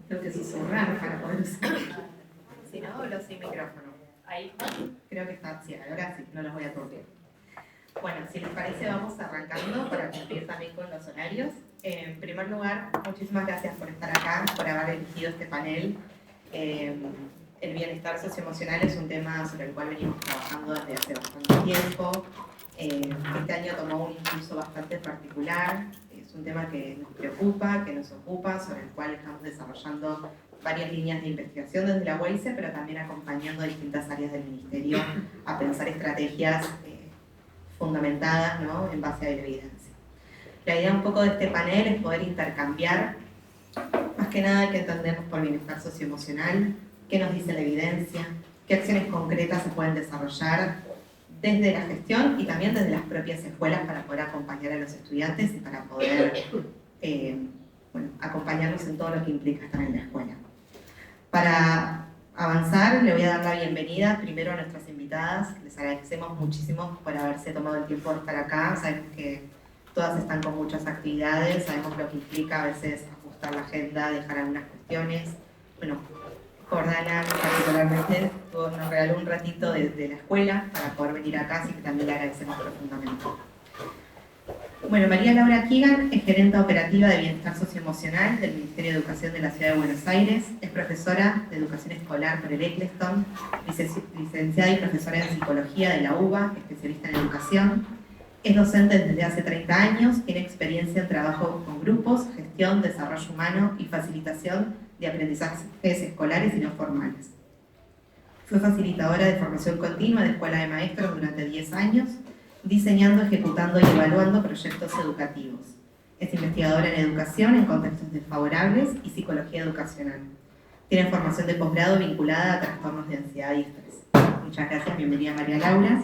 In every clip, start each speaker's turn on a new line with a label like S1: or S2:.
S1: Tengo que susurrar para poder usar. Si no, hablo sin micrófono. Ahí creo que está, sí, ahora sí, no los voy a aturdir. Bueno, si les parece, vamos arrancando para cumplir también con los horarios. En primer lugar, muchísimas gracias por estar acá, por haber elegido este panel. El bienestar socioemocional es un tema sobre el cual venimos trabajando desde hace bastante tiempo. Este año tomó un impulso bastante particular. Es un tema que nos preocupa, que nos ocupa, sobre el cual estamos desarrollando varias líneas de investigación desde la UEICE, pero también acompañando a distintas áreas del Ministerio a pensar estrategias fundamentadas, ¿no?, en base a la evidencia. La idea un poco de este panel es poder intercambiar, más que nada, qué entendemos por bienestar socioemocional, qué nos dice la evidencia, qué acciones concretas se pueden desarrollar desde la gestión y también desde las propias escuelas para poder acompañar a los estudiantes y para poder acompañarlos en todo lo que implica estar en la escuela. Para avanzar, le voy a dar la bienvenida primero a nuestras invitadas. Les agradecemos muchísimo por haberse tomado el tiempo de estar acá. Sabemos que todas están con muchas actividades, sabemos lo que implica a veces ajustar la agenda, dejar algunas cuestiones. Bueno, Jordana particularmente nos regaló un ratito de la escuela para poder venir acá, así que también le agradecemos profundamente. Bueno, María Laura Keegan es gerenta operativa de Bienestar Socioemocional del Ministerio de Educación de la Ciudad de Buenos Aires, es profesora de Educación Escolar por el Eccleston, licenciada y profesora en Psicología de la UBA, especialista en Educación, es docente desde hace 30 años, tiene experiencia en trabajo con grupos, gestión, desarrollo humano y facilitación de aprendizajes escolares y no formales. Fue facilitadora de formación continua de Escuela de Maestros durante 10 años, diseñando, ejecutando y evaluando proyectos educativos. Es investigadora en educación en contextos desfavorables y psicología educacional. Tiene formación de posgrado vinculada a trastornos de ansiedad y estrés. Muchas gracias, bienvenida María Laura.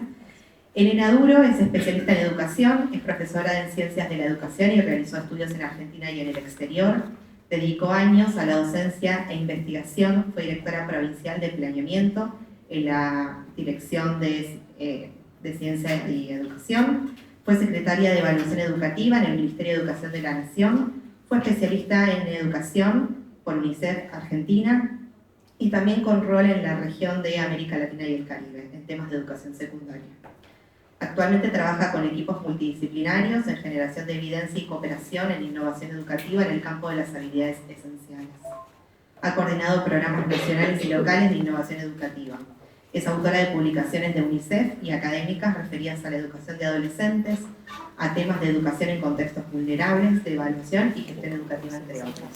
S1: Elena Duro es especialista en educación, es profesora en ciencias de la educación y realizó estudios en Argentina y en el exterior. Dedicó años a la docencia e investigación, fue directora provincial de planeamiento en la Dirección de Ciencia y Educación, fue secretaria de Evaluación Educativa en el Ministerio de Educación de la Nación, fue especialista en educación por UNICEF Argentina y también con rol en la región de América Latina y el Caribe, en temas de educación secundaria. Actualmente trabaja con equipos multidisciplinarios en generación de evidencia y cooperación en innovación educativa en el campo de las habilidades esenciales. Ha coordinado programas nacionales y locales de innovación educativa. Es autora de publicaciones de UNICEF y académicas referidas a la educación de adolescentes, a temas de educación en contextos vulnerables, de evaluación y gestión educativa, entre otros.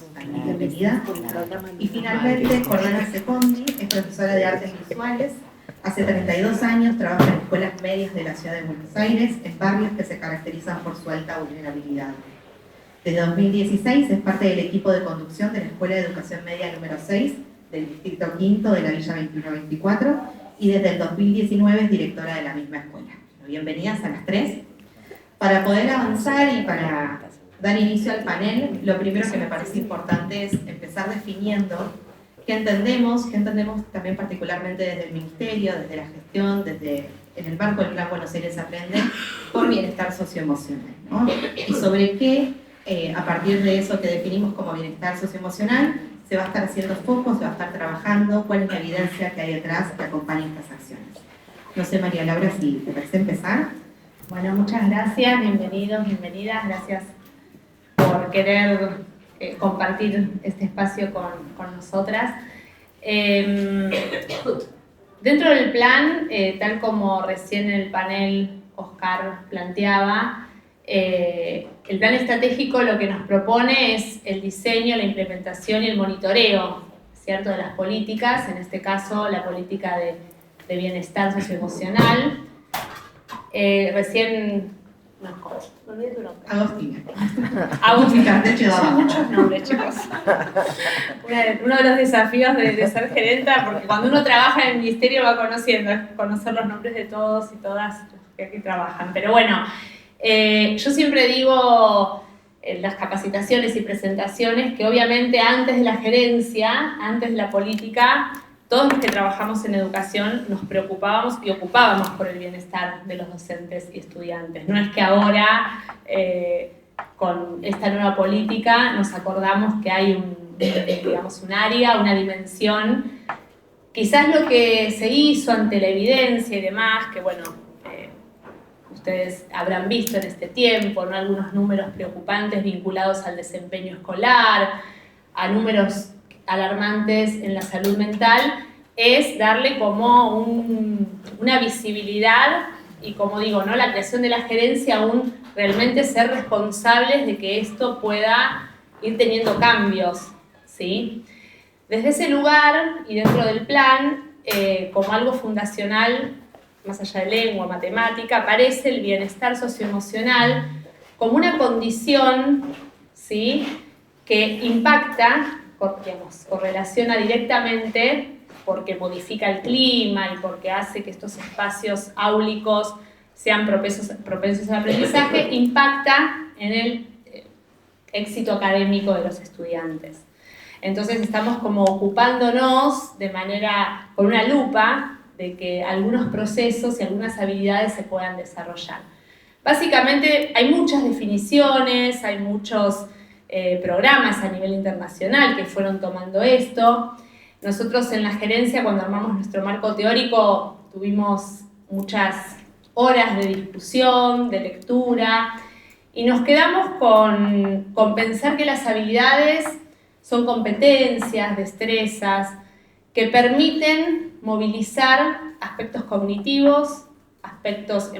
S1: Bienvenida. Y finalmente, Jordana Secondi es profesora de artes visuales. Hace 32 años trabaja en escuelas medias de la Ciudad de Buenos Aires, en barrios que se caracterizan por su alta vulnerabilidad. Desde 2016 es parte del equipo de conducción de la Escuela de Educación Media número 6 del Distrito Quinto de la Villa 2124 y desde el 2019 es directora de la misma escuela. Bienvenidas a las tres. Para poder avanzar y para dar inicio al panel, lo primero que me parece importante es empezar definiendo qué entendemos también particularmente desde el Ministerio, desde la gestión, desde en el marco del Plan Buenos Aires Aprende, por bienestar socioemocional, ¿no? Y sobre qué, a partir de eso que definimos como bienestar socioemocional, se va a estar haciendo foco, se va a estar trabajando, cuál es la evidencia que hay detrás que acompaña estas acciones. No sé, María Laura, si te parece empezar.
S2: Bueno, muchas gracias, bienvenidos, bienvenidas, gracias por querer compartir este espacio con nosotras. Dentro del plan, tal como recién el panel Oscar planteaba, el plan estratégico lo que nos propone es el diseño, la implementación y el monitoreo, ¿cierto?, de las políticas, en este caso la política de bienestar socioemocional. Recién... No, me olvidé tu nombre.
S1: Agostina.
S2: Agustina, de hecho, son muchos nombres, chicos. Uno de los desafíos de ser gerenta, porque cuando uno trabaja en el ministerio va conocer los nombres de todos y todas los que aquí trabajan. Pero bueno, yo siempre digo en las capacitaciones y presentaciones que obviamente antes de la gerencia, antes de la política, todos los que trabajamos en educación nos preocupábamos y ocupábamos por el bienestar de los docentes y estudiantes. No es que ahora con esta nueva política nos acordamos que hay un área, una dimensión, quizás lo que se hizo ante la evidencia y demás, que bueno, ustedes habrán visto en este tiempo, ¿no? Algunos números preocupantes vinculados al desempeño escolar, a números alarmantes en la salud mental, es darle como una visibilidad y, como digo, ¿no? La creación de la gerencia, aún realmente ser responsables de que esto pueda ir teniendo cambios, ¿sí? Desde ese lugar y dentro del plan, como algo fundacional, más allá de lengua, matemática, aparece el bienestar socioemocional como una condición, ¿sí? Que impacta, digamos, correlaciona directamente porque modifica el clima y porque hace que estos espacios áulicos sean propensos al aprendizaje, impacta en el éxito académico de los estudiantes. Entonces estamos como ocupándonos con una lupa de que algunos procesos y algunas habilidades se puedan desarrollar. Básicamente hay muchas definiciones, hay muchos programas a nivel internacional que fueron tomando esto. Nosotros en la gerencia, cuando armamos nuestro marco teórico, tuvimos muchas horas de discusión, de lectura, y nos quedamos con pensar que las habilidades son competencias, destrezas, que permiten movilizar aspectos cognitivos, aspectos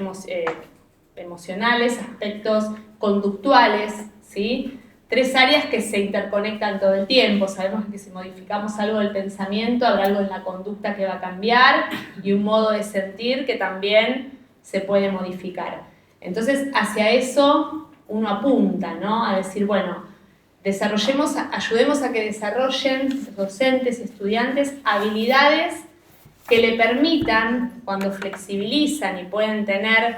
S2: emocionales, aspectos conductuales, ¿sí? 3 áreas que se interconectan todo el tiempo. Sabemos que si modificamos algo del pensamiento, habrá algo en la conducta que va a cambiar y un modo de sentir que también se puede modificar. Entonces, hacia eso uno apunta, ¿no? A decir, bueno, ayudemos a que desarrollen docentes y estudiantes habilidades que le permitan, cuando flexibilizan y pueden tener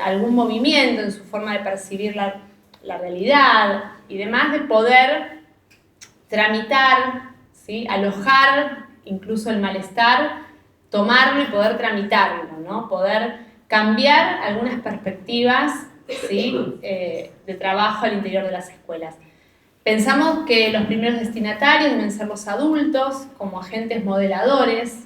S2: algún movimiento en su forma de percibir la realidad y demás, de poder tramitar, ¿sí? Alojar incluso el malestar, tomarlo y poder tramitarlo, ¿no? Poder cambiar algunas perspectivas, ¿sí? De trabajo al interior de las escuelas. Pensamos que los primeros destinatarios deben ser los adultos, como agentes modeladores,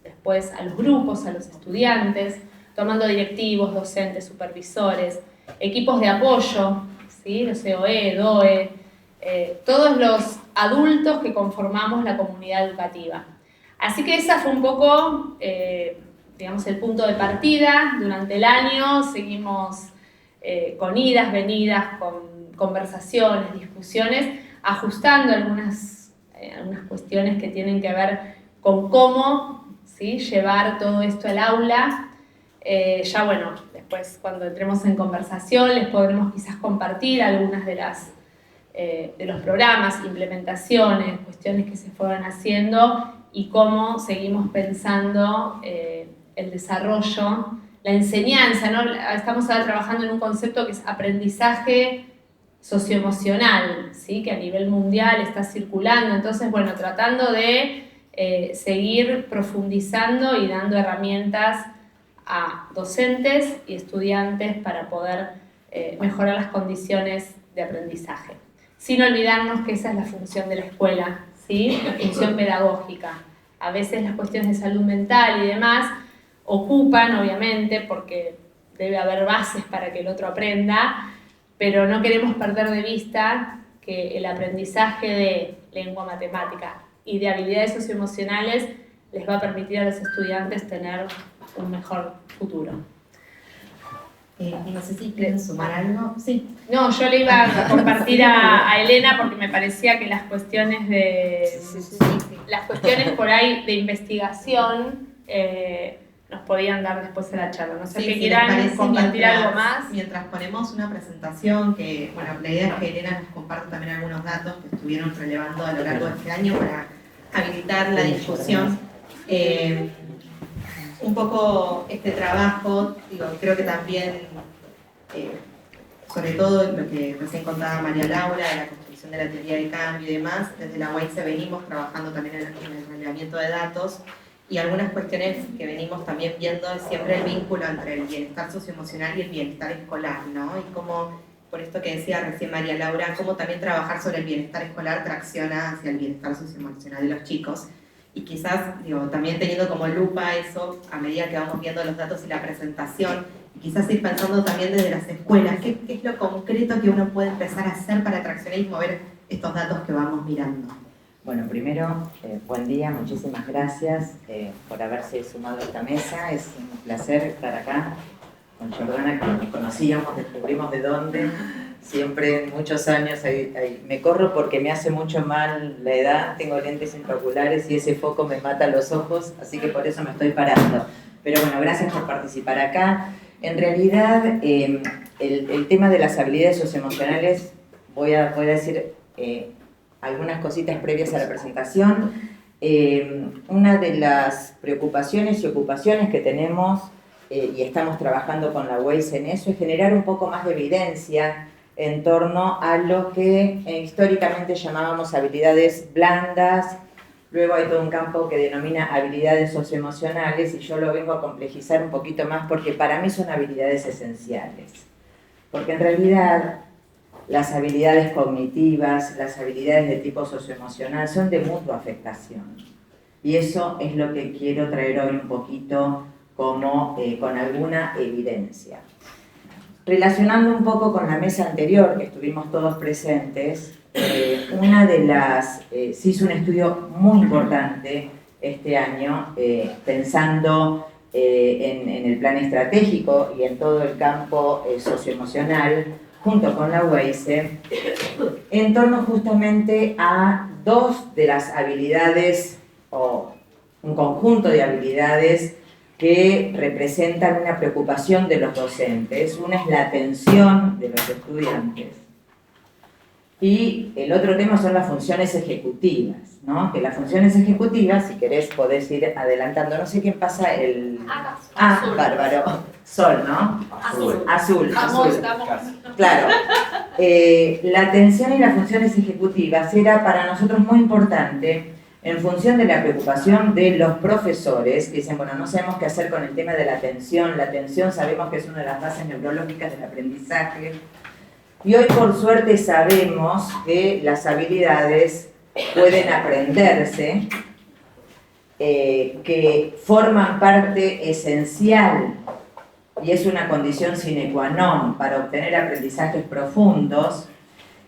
S2: después a los grupos, a los estudiantes, tomando directivos, docentes, supervisores, equipos de apoyo, ¿sí? Los EOE, DOE, todos los adultos que conformamos la comunidad educativa. Así que esa fue un poco, digamos, el punto de partida. Durante el año seguimos con idas, venidas, con conversaciones, discusiones, ajustando algunas cuestiones que tienen que ver con cómo, ¿sí? Llevar todo esto al aula. Ya bueno, después cuando entremos en conversación les podremos quizás compartir algunas de los programas, implementaciones, cuestiones que se fueron haciendo y cómo seguimos pensando el desarrollo, la enseñanza, ¿no? Estamos ahora trabajando en un concepto que es aprendizaje socioemocional, ¿sí? Que a nivel mundial está circulando. Entonces, bueno, tratando de seguir profundizando y dando herramientas a docentes y estudiantes para poder mejorar las condiciones de aprendizaje. Sin olvidarnos que esa es la función de la escuela, ¿sí? La función pedagógica. A veces las cuestiones de salud mental y demás ocupan, obviamente, porque debe haber bases para que el otro aprenda, pero no queremos perder de vista que el aprendizaje de lengua, matemática y de habilidades socioemocionales les va a permitir a los estudiantes tener un mejor futuro.
S1: No sé si quieren sumar algo. Sí.
S2: No, yo le iba a compartir a Elena porque me parecía que las cuestiones las cuestiones por ahí de investigación nos podían dar después en la charla. No sé si quieran compartir algo más.
S1: Mientras ponemos una presentación que, bueno, la idea es que Elena nos comparta también algunos datos que estuvieron relevando a lo largo de este año para habilitar la discusión. Un poco este trabajo, digo, creo que también, sobre todo lo que recién contaba María Laura, de la construcción de la teoría de cambio y demás, desde la UAICE venimos trabajando también en el relevamiento de datos, y algunas cuestiones que venimos también viendo es siempre el vínculo entre el bienestar socioemocional y el bienestar escolar, ¿no? Y cómo por esto que decía recién María Laura, cómo también trabajar sobre el bienestar escolar tracciona hacia el bienestar socioemocional de los chicos. Y quizás, digo, también teniendo como lupa eso, a medida que vamos viendo los datos y la presentación, y quizás ir pensando también desde las escuelas, ¿qué es lo concreto que uno puede empezar a hacer para traccionar y mover estos datos que vamos mirando?
S3: Bueno, primero, buen día, muchísimas gracias por haberse sumado a esta mesa. Es un placer estar acá con Jordana, que nos conocíamos, descubrimos de dónde. Siempre, muchos años, me corro porque me hace mucho mal la edad, tengo lentes intraoculares y ese foco me mata los ojos, así que por eso me estoy parando. Pero bueno, gracias por participar acá. En realidad, el tema de las habilidades socioemocionales, voy a decir algunas cositas previas a la presentación. Una de las preocupaciones y ocupaciones que tenemos, y estamos trabajando con la WAIS en eso, es generar un poco más de evidencia en torno a lo que históricamente llamábamos habilidades blandas. Luego hay todo un campo que denomina habilidades socioemocionales, y yo lo vengo a complejizar un poquito más porque para mí son habilidades esenciales. Porque en realidad las habilidades cognitivas, las habilidades de tipo socioemocional son de mutua afectación. Y eso es lo que quiero traer hoy un poquito como con alguna evidencia. Relacionando un poco con la mesa anterior, que estuvimos todos presentes, una de las, se hizo un estudio muy importante este año, pensando en el plan estratégico y en todo el campo socioemocional, junto con la WAISE, en torno justamente a dos de las habilidades, o un conjunto de habilidades que representan una preocupación de los docentes. Una es la atención de los estudiantes. Y el otro tema son las funciones ejecutivas, ¿no? Que las funciones ejecutivas, si querés, podés ir adelantando. No sé quién pasa el...
S2: Azul.
S3: Bárbaro. Sol, ¿no? Azul.
S2: Estamos.
S3: Claro. La atención y las funciones ejecutivas era para nosotros muy importante en función de la preocupación de los profesores, que dicen, bueno, no sabemos qué hacer con el tema de la atención. La atención sabemos que es una de las bases neurológicas del aprendizaje. Y hoy, por suerte, sabemos que las habilidades pueden aprenderse, que forman parte esencial y es una condición sine qua non para obtener aprendizajes profundos,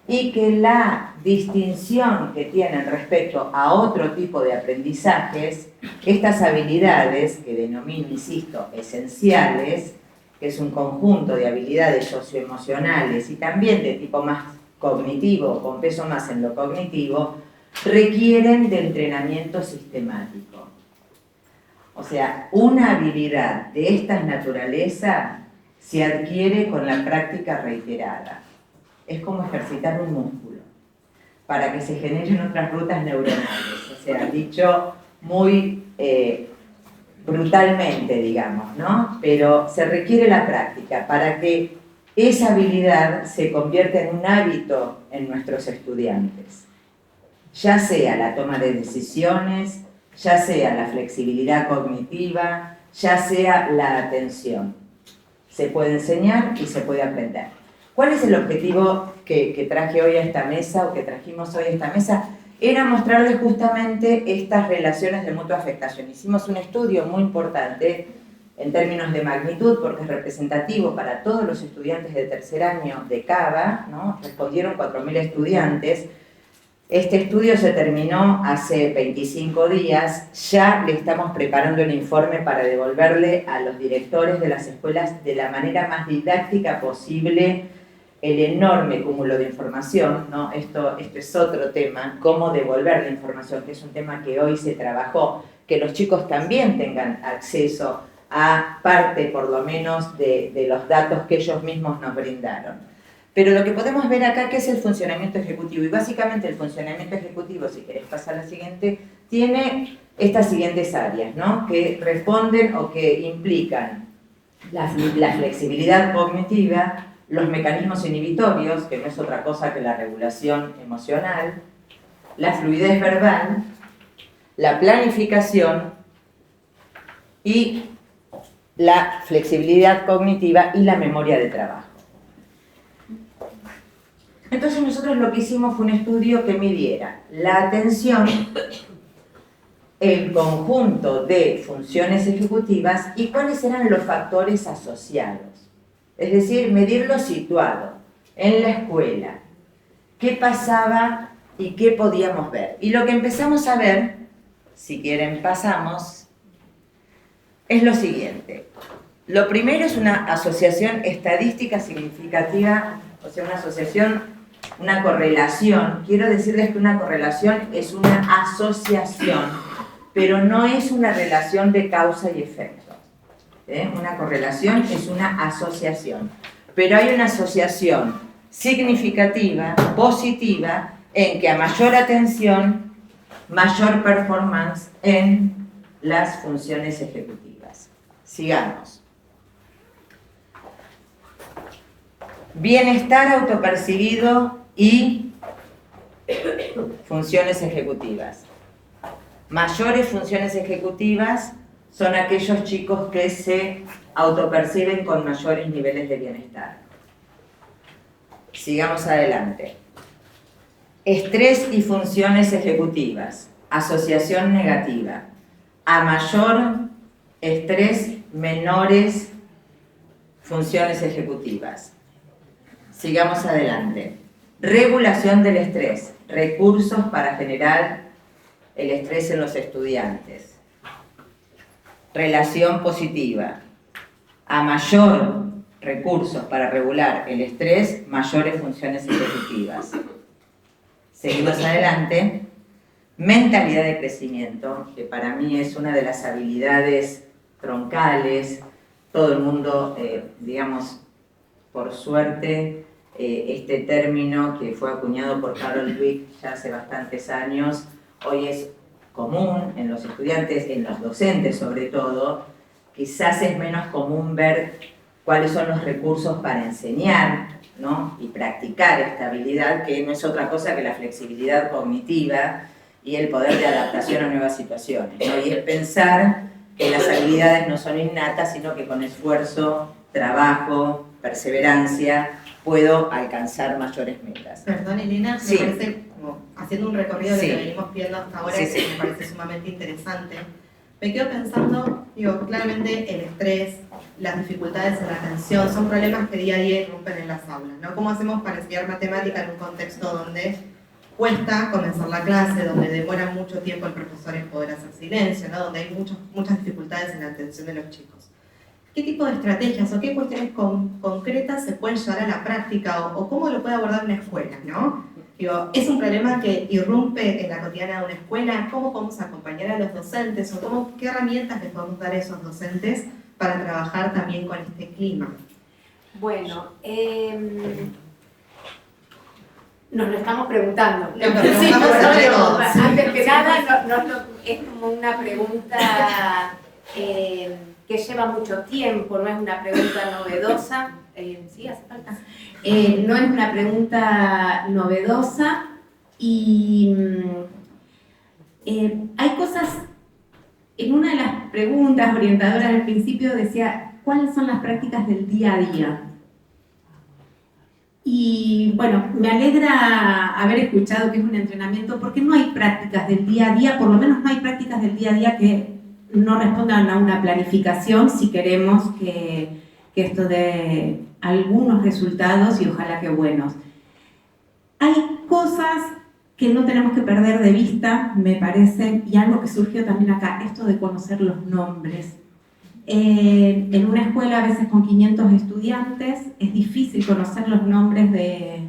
S3: y que la distinción que tienen respecto a otro tipo de aprendizajes, estas habilidades, que denomino, insisto, esenciales, que es un conjunto de habilidades socioemocionales y también de tipo más cognitivo, con peso más en lo cognitivo, requieren de entrenamiento sistemático. O sea, una habilidad de esta naturaleza se adquiere con la práctica reiterada. Es como ejercitar un músculo para que se generen otras rutas neuronales. O sea, dicho muy brutalmente, digamos, ¿no? Pero se requiere la práctica para que esa habilidad se convierta en un hábito en nuestros estudiantes. Ya sea la toma de decisiones, ya sea la flexibilidad cognitiva, ya sea la atención. Se puede enseñar y se puede aprender. ¿Cuál es el objetivo que traje hoy a esta mesa, o que trajimos hoy a esta mesa? Era mostrarles justamente estas relaciones de mutua afectación. Hicimos un estudio muy importante en términos de magnitud, porque es representativo para todos los estudiantes de tercer año de CABA, ¿no? Respondieron 4.000 estudiantes. Este estudio se terminó hace 25 días, ya le estamos preparando el informe para devolverle a los directores de las escuelas de la manera más didáctica posible el enorme cúmulo de información, ¿no? Esto es otro tema, cómo devolver la información, que es un tema que hoy se trabajó, que los chicos también tengan acceso a parte, por lo menos, de los datos que ellos mismos nos brindaron. Pero lo que podemos ver acá, que es el funcionamiento ejecutivo, y básicamente el funcionamiento ejecutivo, si querés pasar a la siguiente, tiene estas siguientes áreas, ¿no? Que responden o que implican la flexibilidad cognitiva, los mecanismos inhibitorios, que no es otra cosa que la regulación emocional, la fluidez verbal, la planificación y la flexibilidad cognitiva y la memoria de trabajo. Entonces nosotros lo que hicimos fue un estudio que midiera la atención, el conjunto de funciones ejecutivas y cuáles eran los factores asociados. Es decir, medirlo situado en la escuela, qué pasaba y qué podíamos ver. Y lo que empezamos a ver, si quieren pasamos, es lo siguiente. Lo primero es una asociación estadística significativa, o sea, una asociación, una correlación. Quiero decirles que una correlación es una asociación, pero no es una relación de causa y efecto. Una correlación es una asociación, pero hay una asociación significativa, positiva, en que a mayor atención, mayor performance en las funciones ejecutivas. Sigamos. Bienestar autopercibido y funciones ejecutivas. Mayores funciones ejecutivas son aquellos chicos que se autoperciben con mayores niveles de bienestar. Sigamos adelante. Estrés y funciones ejecutivas. Asociación negativa. A mayor estrés, menores funciones ejecutivas. Sigamos adelante. Regulación del estrés. Recursos para generar el estrés en los estudiantes. Relación positiva. A mayor recursos para regular el estrés, mayores funciones ejecutivas. Seguimos adelante. Mentalidad de crecimiento, que para mí es una de las habilidades troncales. Todo el mundo, digamos, por suerte, este término que fue acuñado por Carol Dweck ya hace bastantes años, hoy es común en los estudiantes, en los docentes sobre todo. Quizás es menos común ver cuáles son los recursos para enseñar, ¿no? Y practicar esta habilidad, que no es otra cosa que la flexibilidad cognitiva y el poder de adaptación a nuevas situaciones, ¿no? Y es pensar que las habilidades no son innatas, sino que con esfuerzo, trabajo, perseverancia, puedo alcanzar mayores metas.
S1: Perdón, Elena,
S3: Sí.
S1: me parece, como haciendo un recorrido de
S3: Sí.
S1: lo que venimos viendo hasta ahora,
S3: Sí,
S1: que
S3: sí.
S1: me parece sumamente interesante. Me quedo pensando, digo, claramente el estrés, las dificultades en la atención son problemas que día a día irrumpen en las aulas, ¿no? ¿Cómo hacemos para enseñar matemática en un contexto donde cuesta comenzar la clase, donde demora mucho tiempo el profesor en poder hacer silencio, ¿no? Donde hay muchas dificultades en la atención de los chicos? ¿Qué tipo de estrategias o qué cuestiones concretas se pueden llevar a la práctica o cómo lo puede abordar una escuela, ¿no? Digo, ¿es un problema que irrumpe en la cotidiana de una escuela? ¿Cómo podemos acompañar a los docentes o qué herramientas les podemos dar a esos docentes para trabajar también con este clima?
S2: Bueno, nos lo estamos preguntando.
S1: Nos lo preguntamos entre todos.
S2: Antes que nada, es como una pregunta que lleva mucho tiempo, no es una pregunta novedosa. ¿Sí hace falta? No es una pregunta novedosa y hay cosas. En una de las preguntas orientadoras al principio decía, ¿cuáles son las prácticas del día a día? Y bueno, me alegra haber escuchado que es un entrenamiento porque no hay prácticas del día a día, por lo menos no hay prácticas del día a día que no respondan a una planificación si queremos que esto dé algunos resultados y ojalá que buenos. Hay cosas que no tenemos que perder de vista, me parece, y algo que surgió también acá, esto de conocer los nombres. En una escuela a veces con 500 estudiantes es difícil conocer los nombres de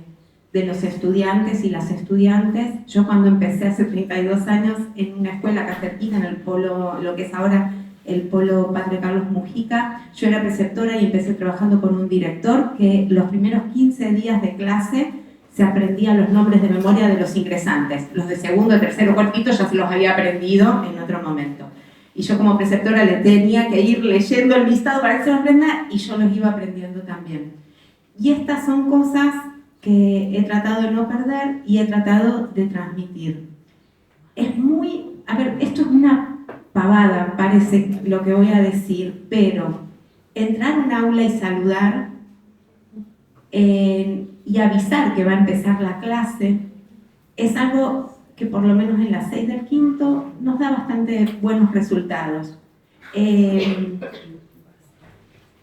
S2: los estudiantes y las estudiantes. Yo cuando empecé hace 32 años en una escuela acá cerquita, en el polo, lo que es ahora el polo Padre Carlos Mujica, yo era preceptora y empecé trabajando con un director que los primeros 15 días de clase se aprendían los nombres de memoria de los ingresantes. Los de segundo, tercero, cuartito ya se los había aprendido en otro momento. Y yo como preceptora le tenía que ir leyendo el listado para que se lo aprenda y yo los iba aprendiendo también. Y estas son cosas que he tratado de no perder y he tratado de transmitir. Es muy... A ver, esto es una pavada, parece lo que voy a decir, pero entrar a un aula y saludar
S4: y avisar que va a empezar la clase es algo que por lo menos en las 6 del quinto nos da bastante buenos resultados.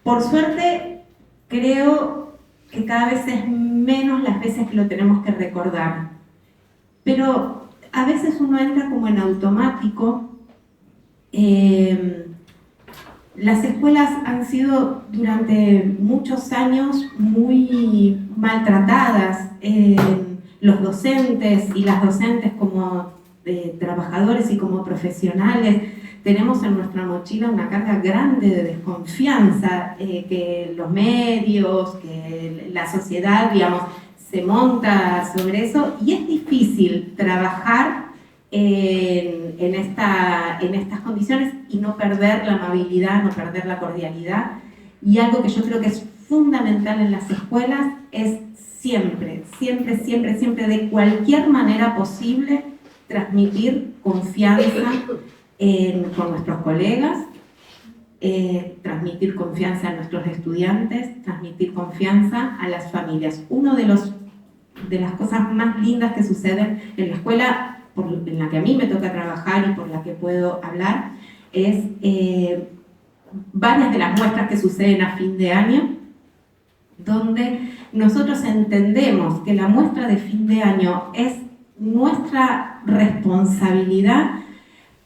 S4: Por suerte, creo que cada vez es menos las veces que lo tenemos que recordar, pero a veces uno entra como en automático. Las escuelas han sido durante muchos años muy maltratadas. Los docentes y las docentes como trabajadores y como profesionales tenemos en nuestra mochila una carga grande de desconfianza, que los medios, que la sociedad, digamos, se monta sobre eso, y es difícil trabajar en estas condiciones y no perder la amabilidad, no perder la cordialidad. Y algo que yo creo que es fundamental en las escuelas es siempre, siempre, siempre, siempre, de cualquier manera posible, transmitir confianza con nuestros colegas, transmitir confianza a nuestros estudiantes, transmitir confianza a las familias. Una de las cosas más lindas que suceden en la escuela, en la que a mí me toca trabajar y por la que puedo hablar, es varias de las muestras que suceden a fin de año, donde nosotros entendemos que la muestra de fin de año es nuestra responsabilidad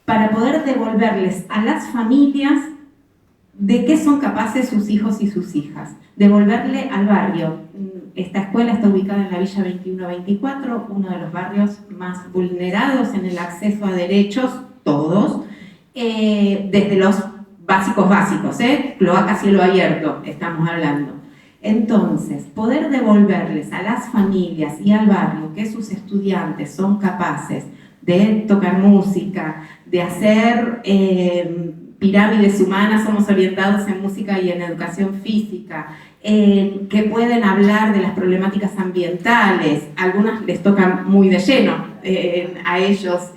S4: para poder devolverles a las familias de qué son capaces sus hijos y sus hijas, devolverle al barrio. Esta escuela está ubicada en la Villa 2124, uno de los barrios más vulnerados en el acceso a derechos, todos, desde los básicos, cloaca cielo abierto, estamos hablando. Entonces, poder devolverles a las familias y al barrio que sus estudiantes son capaces de tocar música, de hacer pirámides humanas, somos orientados en música y en educación física, que pueden hablar de las problemáticas ambientales, algunas les tocan muy de lleno a ellos,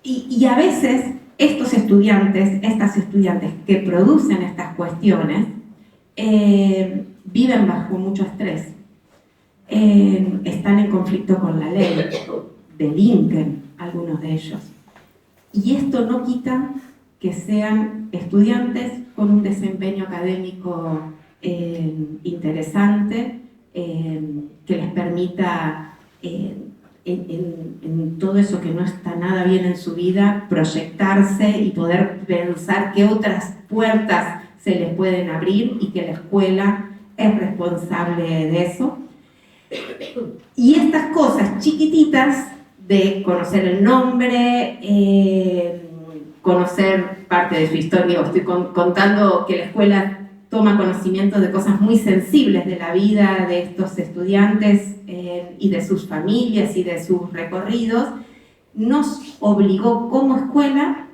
S4: y a veces estos estudiantes, estas estudiantes que producen estas cuestiones, viven bajo mucho estrés, están en conflicto con la ley, delinquen algunos de ellos. Y esto no quita que sean estudiantes con un desempeño académico interesante, que les permita, en todo eso que no está nada bien en su vida, proyectarse y poder pensar qué otras puertas se les pueden abrir y que la escuela es responsable de eso. Y estas cosas chiquititas de conocer el nombre, conocer parte de su historia, estoy contando que la escuela toma conocimiento de cosas muy sensibles de la vida de estos estudiantes y de sus familias y de sus recorridos, nos obligó como escuela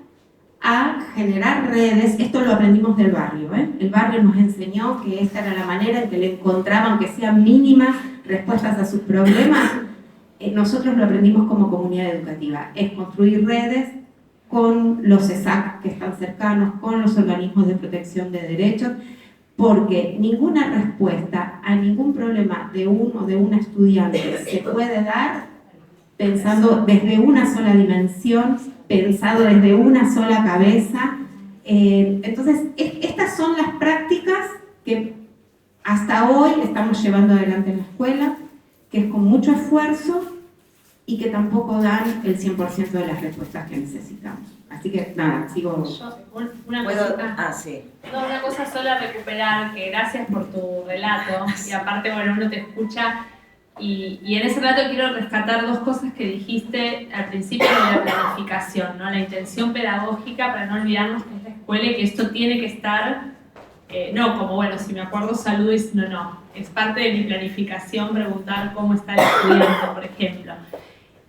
S4: a generar redes. Esto lo aprendimos del barrio, El barrio nos enseñó que esta era la manera en que le encontraban, aunque sean mínimas, respuestas a sus problemas. Nosotros lo aprendimos como comunidad educativa, es construir redes con los ESAC que están cercanos, con los organismos de protección de derechos, porque ninguna respuesta a ningún problema de uno o de una estudiante se puede dar pensando desde una sola dimensión, pensado desde una sola cabeza. Entonces, estas son las prácticas que hasta hoy estamos llevando adelante en la escuela, que es con mucho esfuerzo y que tampoco dan el 100% de las respuestas que necesitamos. Así que nada, sigo.
S2: Una cosa sola a recuperar, que gracias por tu relato, y aparte, bueno, uno te escucha, y en ese relato quiero rescatar dos cosas que dijiste al principio de la planificación, ¿no? La intención pedagógica, para no olvidarnos que es la escuela y que esto tiene que estar, no como, bueno, si me acuerdo saludo y si no, no. Es parte de mi planificación preguntar cómo está el estudiante, por ejemplo.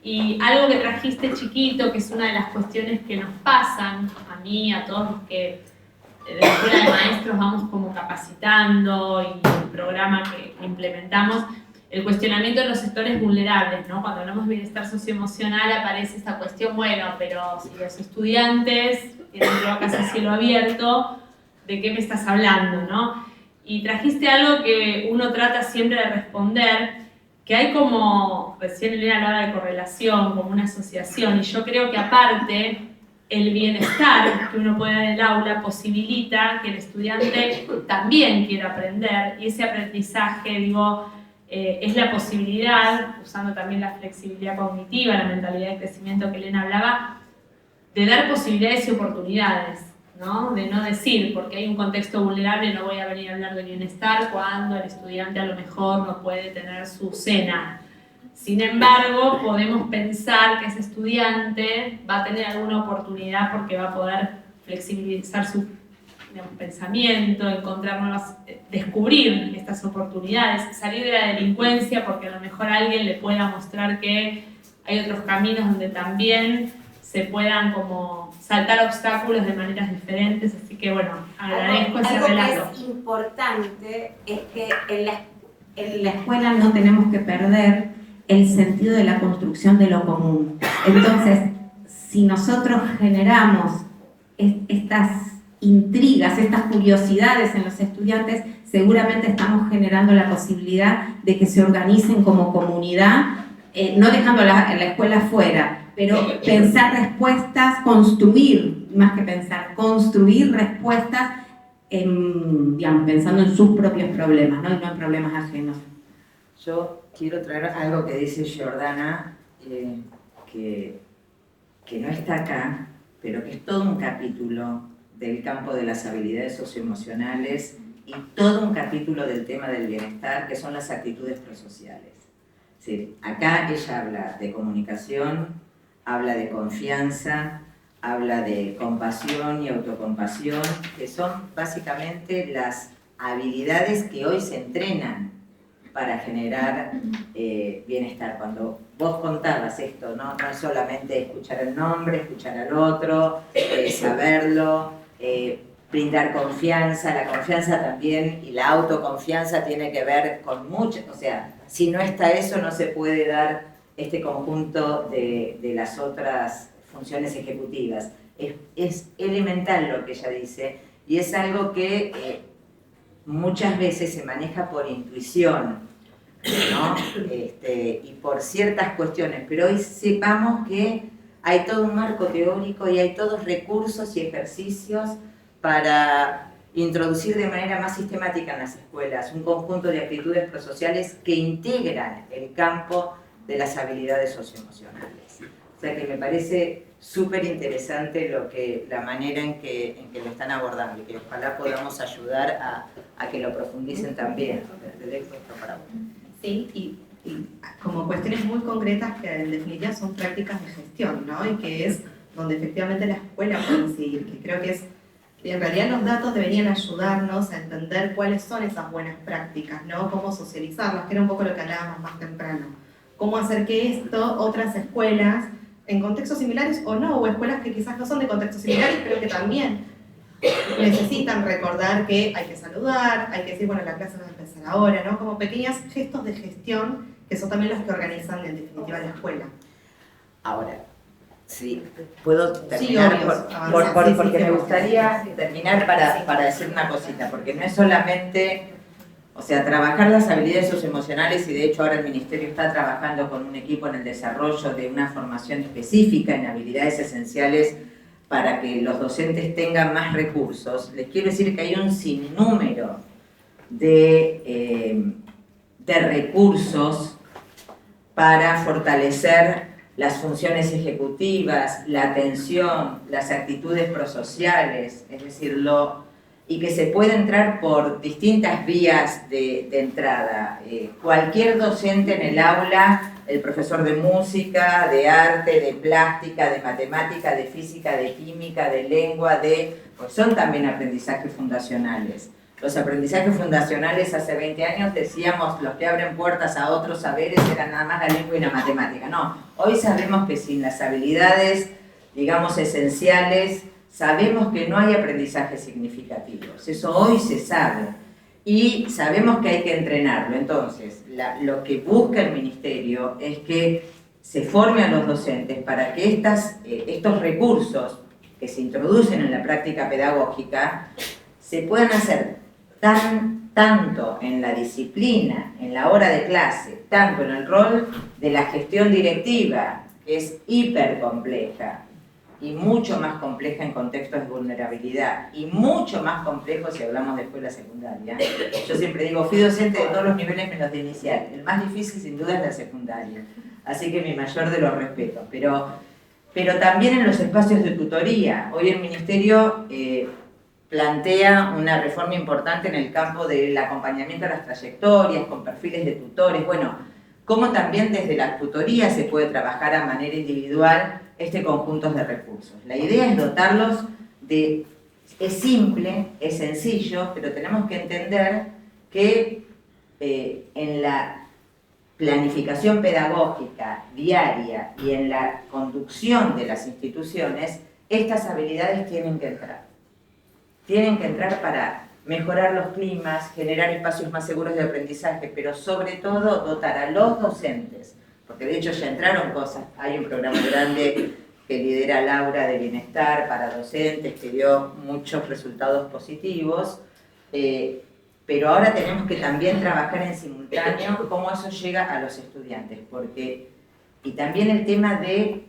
S2: Y algo que trajiste chiquito, que es una de las cuestiones que nos pasan, a mí, a todos los que de la escuela de maestros vamos como capacitando, y el programa que implementamos, el cuestionamiento de los sectores vulnerables, ¿no? Cuando hablamos de bienestar socioemocional aparece esta cuestión, bueno, pero si los estudiantes tienen cloacas a cielo abierto, ¿de qué me estás hablando, no? y trajiste algo que uno trata siempre de responder, que hay como, recién Elena hablaba de correlación, como una asociación, y yo creo que aparte el bienestar que uno puede dar en el aula posibilita que el estudiante también quiera aprender, y ese aprendizaje, digo, es la posibilidad, usando también la flexibilidad cognitiva, la mentalidad de crecimiento que Elena hablaba, de dar posibilidades y oportunidades, ¿no? De no decir, porque hay un contexto vulnerable, no voy a venir a hablar de bienestar cuando el estudiante a lo mejor no puede tener su cena. Sin embargo, podemos pensar que ese estudiante va a tener alguna oportunidad porque va a poder flexibilizar su, digamos, pensamiento, encontrar nuevas, descubrir estas oportunidades, salir de la delincuencia porque a lo mejor alguien le pueda mostrar que hay otros caminos donde también se puedan como saltar obstáculos de maneras diferentes, así que bueno, agradezco ese relato.
S4: Algo que es importante es que en la escuela no tenemos que perder el sentido de la construcción de lo común. Entonces, si nosotros generamos estas intrigas, estas curiosidades en los estudiantes, seguramente estamos generando la posibilidad de que se organicen como comunidad, no dejando la escuela fuera, pero pensar respuestas, construir, más que pensar, construir respuestas, digamos, pensando en sus propios problemas, ¿no? Y no en problemas ajenos.
S3: Yo quiero traer algo que dice Jordana, que no está acá, pero que es todo un capítulo del campo de las habilidades socioemocionales y todo un capítulo del tema del bienestar, que son las actitudes prosociales. Es decir, acá ella habla de comunicación, habla de confianza, habla de compasión y autocompasión, que son básicamente las habilidades que hoy se entrenan para generar bienestar. Cuando vos contabas esto, no es solamente escuchar el nombre, escuchar al otro, saberlo, brindar confianza. La confianza también y la autoconfianza tiene que ver con mucho, o sea, si no está eso no se puede dar este conjunto de las otras funciones ejecutivas. Es elemental lo que ella dice y es algo que muchas veces se maneja por intuición, ¿no? Y por ciertas cuestiones, pero hoy sepamos que hay todo un marco teórico y hay todos recursos y ejercicios para introducir de manera más sistemática en las escuelas un conjunto de actitudes prosociales que integran el campo de las habilidades socioemocionales. O sea que me parece súper interesante la manera en que lo están abordando y que ojalá podamos ayudar a que lo profundicen también. Desde esto para vos.
S1: Sí, y como cuestiones muy concretas que en definitiva son prácticas de gestión, ¿no? Y que es donde efectivamente la escuela puede incidir, que creo que es, en realidad los datos deberían ayudarnos a entender cuáles son esas buenas prácticas, ¿no? Cómo socializarlas, que era un poco lo que hablábamos más temprano. Cómo hacer que esto, otras escuelas, en contextos similares o no, o escuelas que quizás no son de contextos similares, pero que también necesitan recordar que hay que saludar, hay que decir, bueno, la clase va a empezar ahora, ¿no? Como pequeños gestos de gestión que son también los que organizan en definitiva la escuela.
S3: Ahora, sí, puedo terminar
S1: sí,
S3: porque me gustaría terminar para decir una cosita, porque no es solamente, o sea, trabajar las habilidades socioemocionales, y de hecho ahora el Ministerio está trabajando con un equipo en el desarrollo de una formación específica en habilidades esenciales para que los docentes tengan más recursos. Les quiero decir que hay un sinnúmero de recursos para fortalecer las funciones ejecutivas, la atención, las actitudes prosociales, es decir, y que se puede entrar por distintas vías de entrada. Cualquier docente en el aula, el profesor de música, de arte, de plástica, de matemática, de física, de química, de lengua, pues son también aprendizajes fundacionales. Los aprendizajes fundacionales hace 20 años decíamos los que abren puertas a otros saberes eran nada más la lengua y la matemática. No, hoy sabemos que sin las habilidades, digamos, esenciales, sabemos que no hay aprendizajes significativos. Eso hoy se sabe. Y sabemos que hay que entrenarlo. Entonces, lo que busca el Ministerio es que se forme a los docentes para que estos recursos que se introducen en la práctica pedagógica se puedan hacer tan tanto en la disciplina, en la hora de clase, tanto en el rol de la gestión directiva, que es hiper compleja y mucho más compleja en contextos de vulnerabilidad y mucho más complejo si hablamos de escuela secundaria. Yo siempre digo, fui docente de todos los niveles menos de inicial. El más difícil sin duda es la secundaria. Así que mi mayor de los respetos. Pero también en los espacios de tutoría. Hoy el Ministerio plantea una reforma importante en el campo del acompañamiento a las trayectorias, con perfiles de tutores. Bueno, cómo también desde la tutoría se puede trabajar a manera individual conjuntos de recursos. La idea es dotarlos de... Es simple, es sencillo, pero tenemos que entender que en la planificación pedagógica diaria y en la conducción de las instituciones, estas habilidades tienen que entrar. Tienen que entrar para mejorar los climas, generar espacios más seguros de aprendizaje, pero sobre todo dotar a los docentes, porque de hecho ya entraron cosas. Hay un programa grande que lidera Laura de bienestar para docentes, que dio muchos resultados positivos, pero ahora tenemos que también trabajar en simultáneo cómo eso llega a los estudiantes, y también el tema del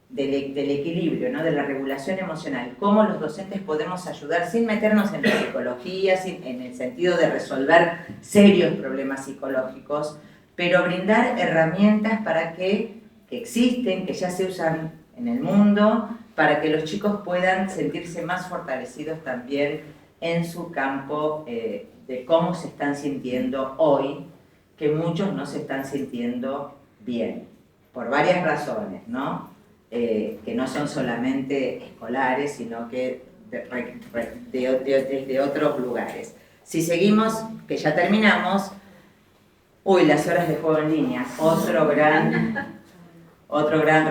S3: equilibrio, ¿no? De la regulación emocional, cómo los docentes podemos ayudar sin meternos en la psicología, en el sentido de resolver serios problemas psicológicos, pero brindar herramientas para que existen, que ya se usan en el mundo, para que los chicos puedan sentirse más fortalecidos también en su campo de cómo se están sintiendo hoy, que muchos no se están sintiendo bien, por varias razones, ¿no? Que no son solamente escolares, sino que desde otros lugares. Si seguimos, que ya terminamos, las horas de juego en línea, otro gran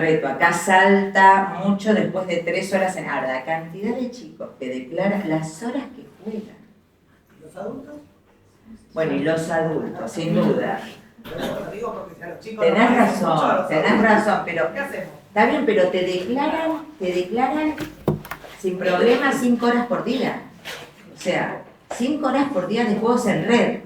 S3: reto. Acá salta mucho después de 3 horas en la cantidad de chicos que declaran las horas que juegan.
S5: ¿Los adultos?
S3: Bueno, y los adultos, sin duda.
S5: Lo digo porque si a los chicos
S3: tenés razón, pero
S5: ¿qué hacemos?
S3: está bien, pero te declaran sin problema 5 horas por día. O sea, 5 horas por día de juegos en red.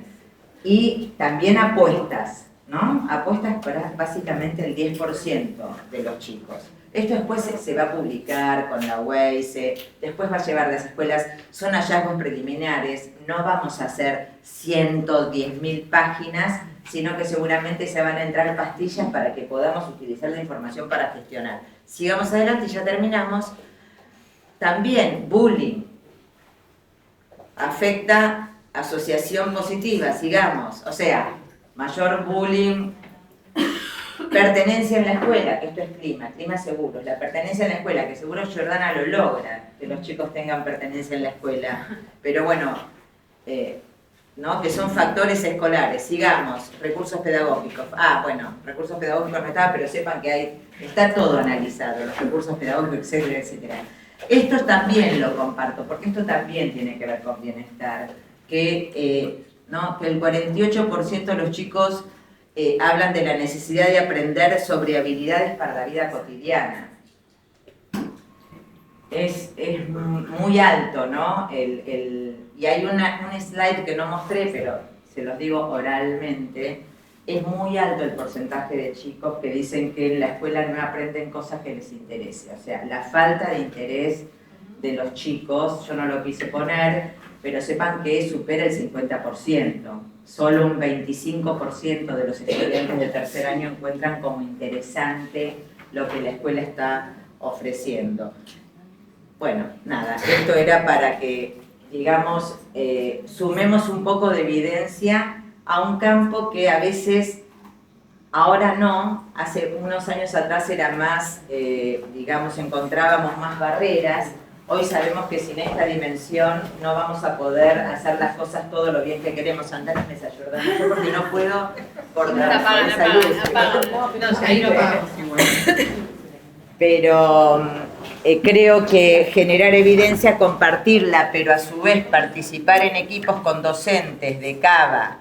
S3: Y también apuestas, ¿no? Apuestas para básicamente el 10% de los chicos. Esto después se va a publicar con la Waze, después va a llevar a las escuelas, son hallazgos preliminares, no vamos a hacer 110.000 páginas, sino que seguramente se van a entrar pastillas para que podamos utilizar la información para gestionar. Sigamos adelante y ya terminamos. También bullying afecta asociación positiva, sigamos, o sea, mayor bullying, pertenencia en la escuela, que esto es clima seguro, la pertenencia en la escuela, que seguro Jordana lo logra, que los chicos tengan pertenencia en la escuela, pero bueno, ¿no? Que son factores escolares, sigamos, recursos pedagógicos, recursos pedagógicos no estaba, pero sepan que está todo analizado, los recursos pedagógicos, etcétera, etcétera. Esto también lo comparto, porque esto también tiene que ver con bienestar, que el 48% de los chicos hablan de la necesidad de aprender sobre habilidades para la vida cotidiana. Es muy alto, ¿no? Y hay un slide que no mostré, pero se los digo oralmente, es muy alto el porcentaje de chicos que dicen que en la escuela no aprenden cosas que les interesen. O sea, la falta de interés de los chicos, yo no lo quise poner, pero sepan que supera el 50%. Solo un 25% de los estudiantes de tercer año encuentran como interesante lo que la escuela está ofreciendo. Bueno, nada, esto era para que, digamos, sumemos un poco de evidencia a un campo que a veces, ahora no, hace unos años atrás era más, digamos, encontrábamos más barreras. Hoy sabemos que sin esta dimensión no vamos a poder hacer las cosas todo lo bien que queremos. Andar en esa Jordana, yo porque no puedo cortar esa luz.
S4: Ahí lo pagamos igual.
S3: Pero creo que generar evidencia, compartirla, pero a su vez participar en equipos con docentes de CABA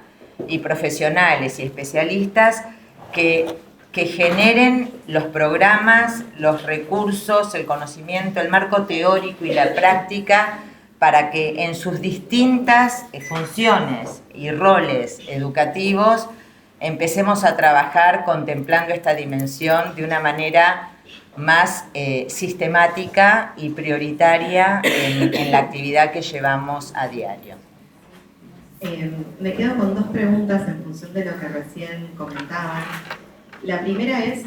S3: y profesionales y especialistas que generen los programas, los recursos, el conocimiento, el marco teórico y la práctica para que en sus distintas funciones y roles educativos empecemos a trabajar contemplando esta dimensión de una manera más sistemática y prioritaria en la actividad que llevamos a diario.
S1: Me quedo con dos preguntas en función de lo que recién comentaban. La primera es,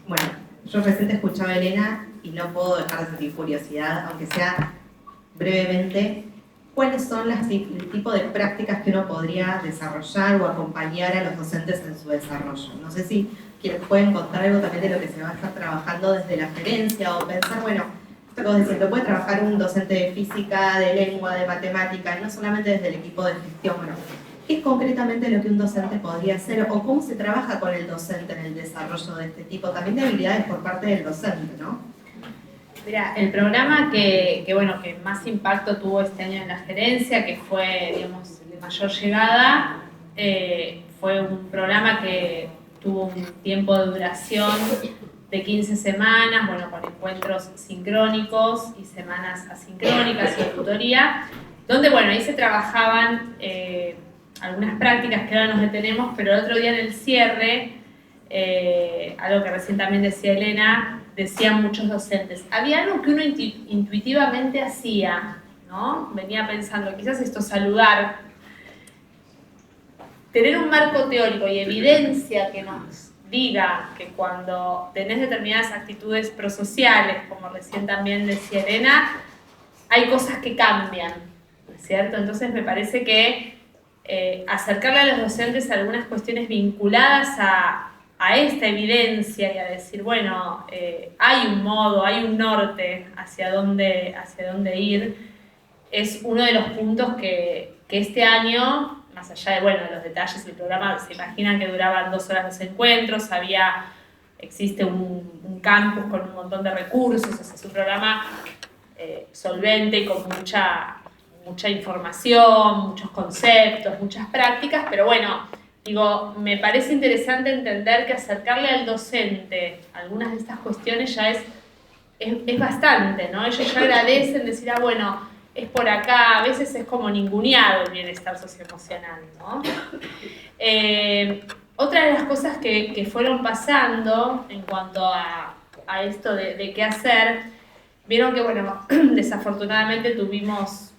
S1: bueno, yo recién te escuchaba, Elena, y no puedo dejar de sentir curiosidad, aunque sea brevemente, ¿cuáles son el tipo de prácticas que uno podría desarrollar o acompañar a los docentes en su desarrollo? No sé si pueden contar algo también de lo que se va a estar trabajando desde la gerencia o pensar, bueno, esto que vos decís, lo puede trabajar un docente de física, de lengua, de matemática, y no solamente desde el equipo de gestión. Bueno, ¿qué es concretamente lo que un docente podría hacer o cómo se trabaja con el docente en el desarrollo de este tipo también de habilidades por parte del docente, ¿no?
S2: Mira, el programa que más impacto tuvo este año en la gerencia, que fue, digamos, de mayor llegada, fue un programa que tuvo un tiempo de duración de 15 semanas, bueno, con encuentros sincrónicos y semanas asincrónicas y de tutoría, donde, bueno, ahí se trabajaban algunas prácticas que ahora nos detenemos, pero el otro día en el cierre, algo que recién también decía Elena, decían muchos docentes, había algo que uno intuitivamente hacía, ¿no? Venía pensando, quizás esto, saludar, tener un marco teórico y evidencia que nos diga que cuando tenés determinadas actitudes prosociales, como recién también decía Elena, hay cosas que cambian, ¿no es cierto? Entonces me parece que acercarle a los docentes a algunas cuestiones vinculadas a esta evidencia y a decir, bueno, hay un modo, hay un norte hacia dónde ir, es uno de los puntos que este año, más allá de, bueno, los detalles del programa, se imaginan que duraban 2 horas los encuentros, existe un campus con un montón de recursos, o sea, es un programa solvente y con mucha información, muchos conceptos, muchas prácticas, pero bueno, digo, me parece interesante entender que acercarle al docente algunas de estas cuestiones ya es bastante, ¿no? Ellos ya agradecen decir, bueno, es por acá, a veces es como ninguneado el bienestar socioemocional, ¿no? Otra de las cosas que fueron pasando en cuanto a esto de qué hacer, vieron que, bueno, desafortunadamente tuvimos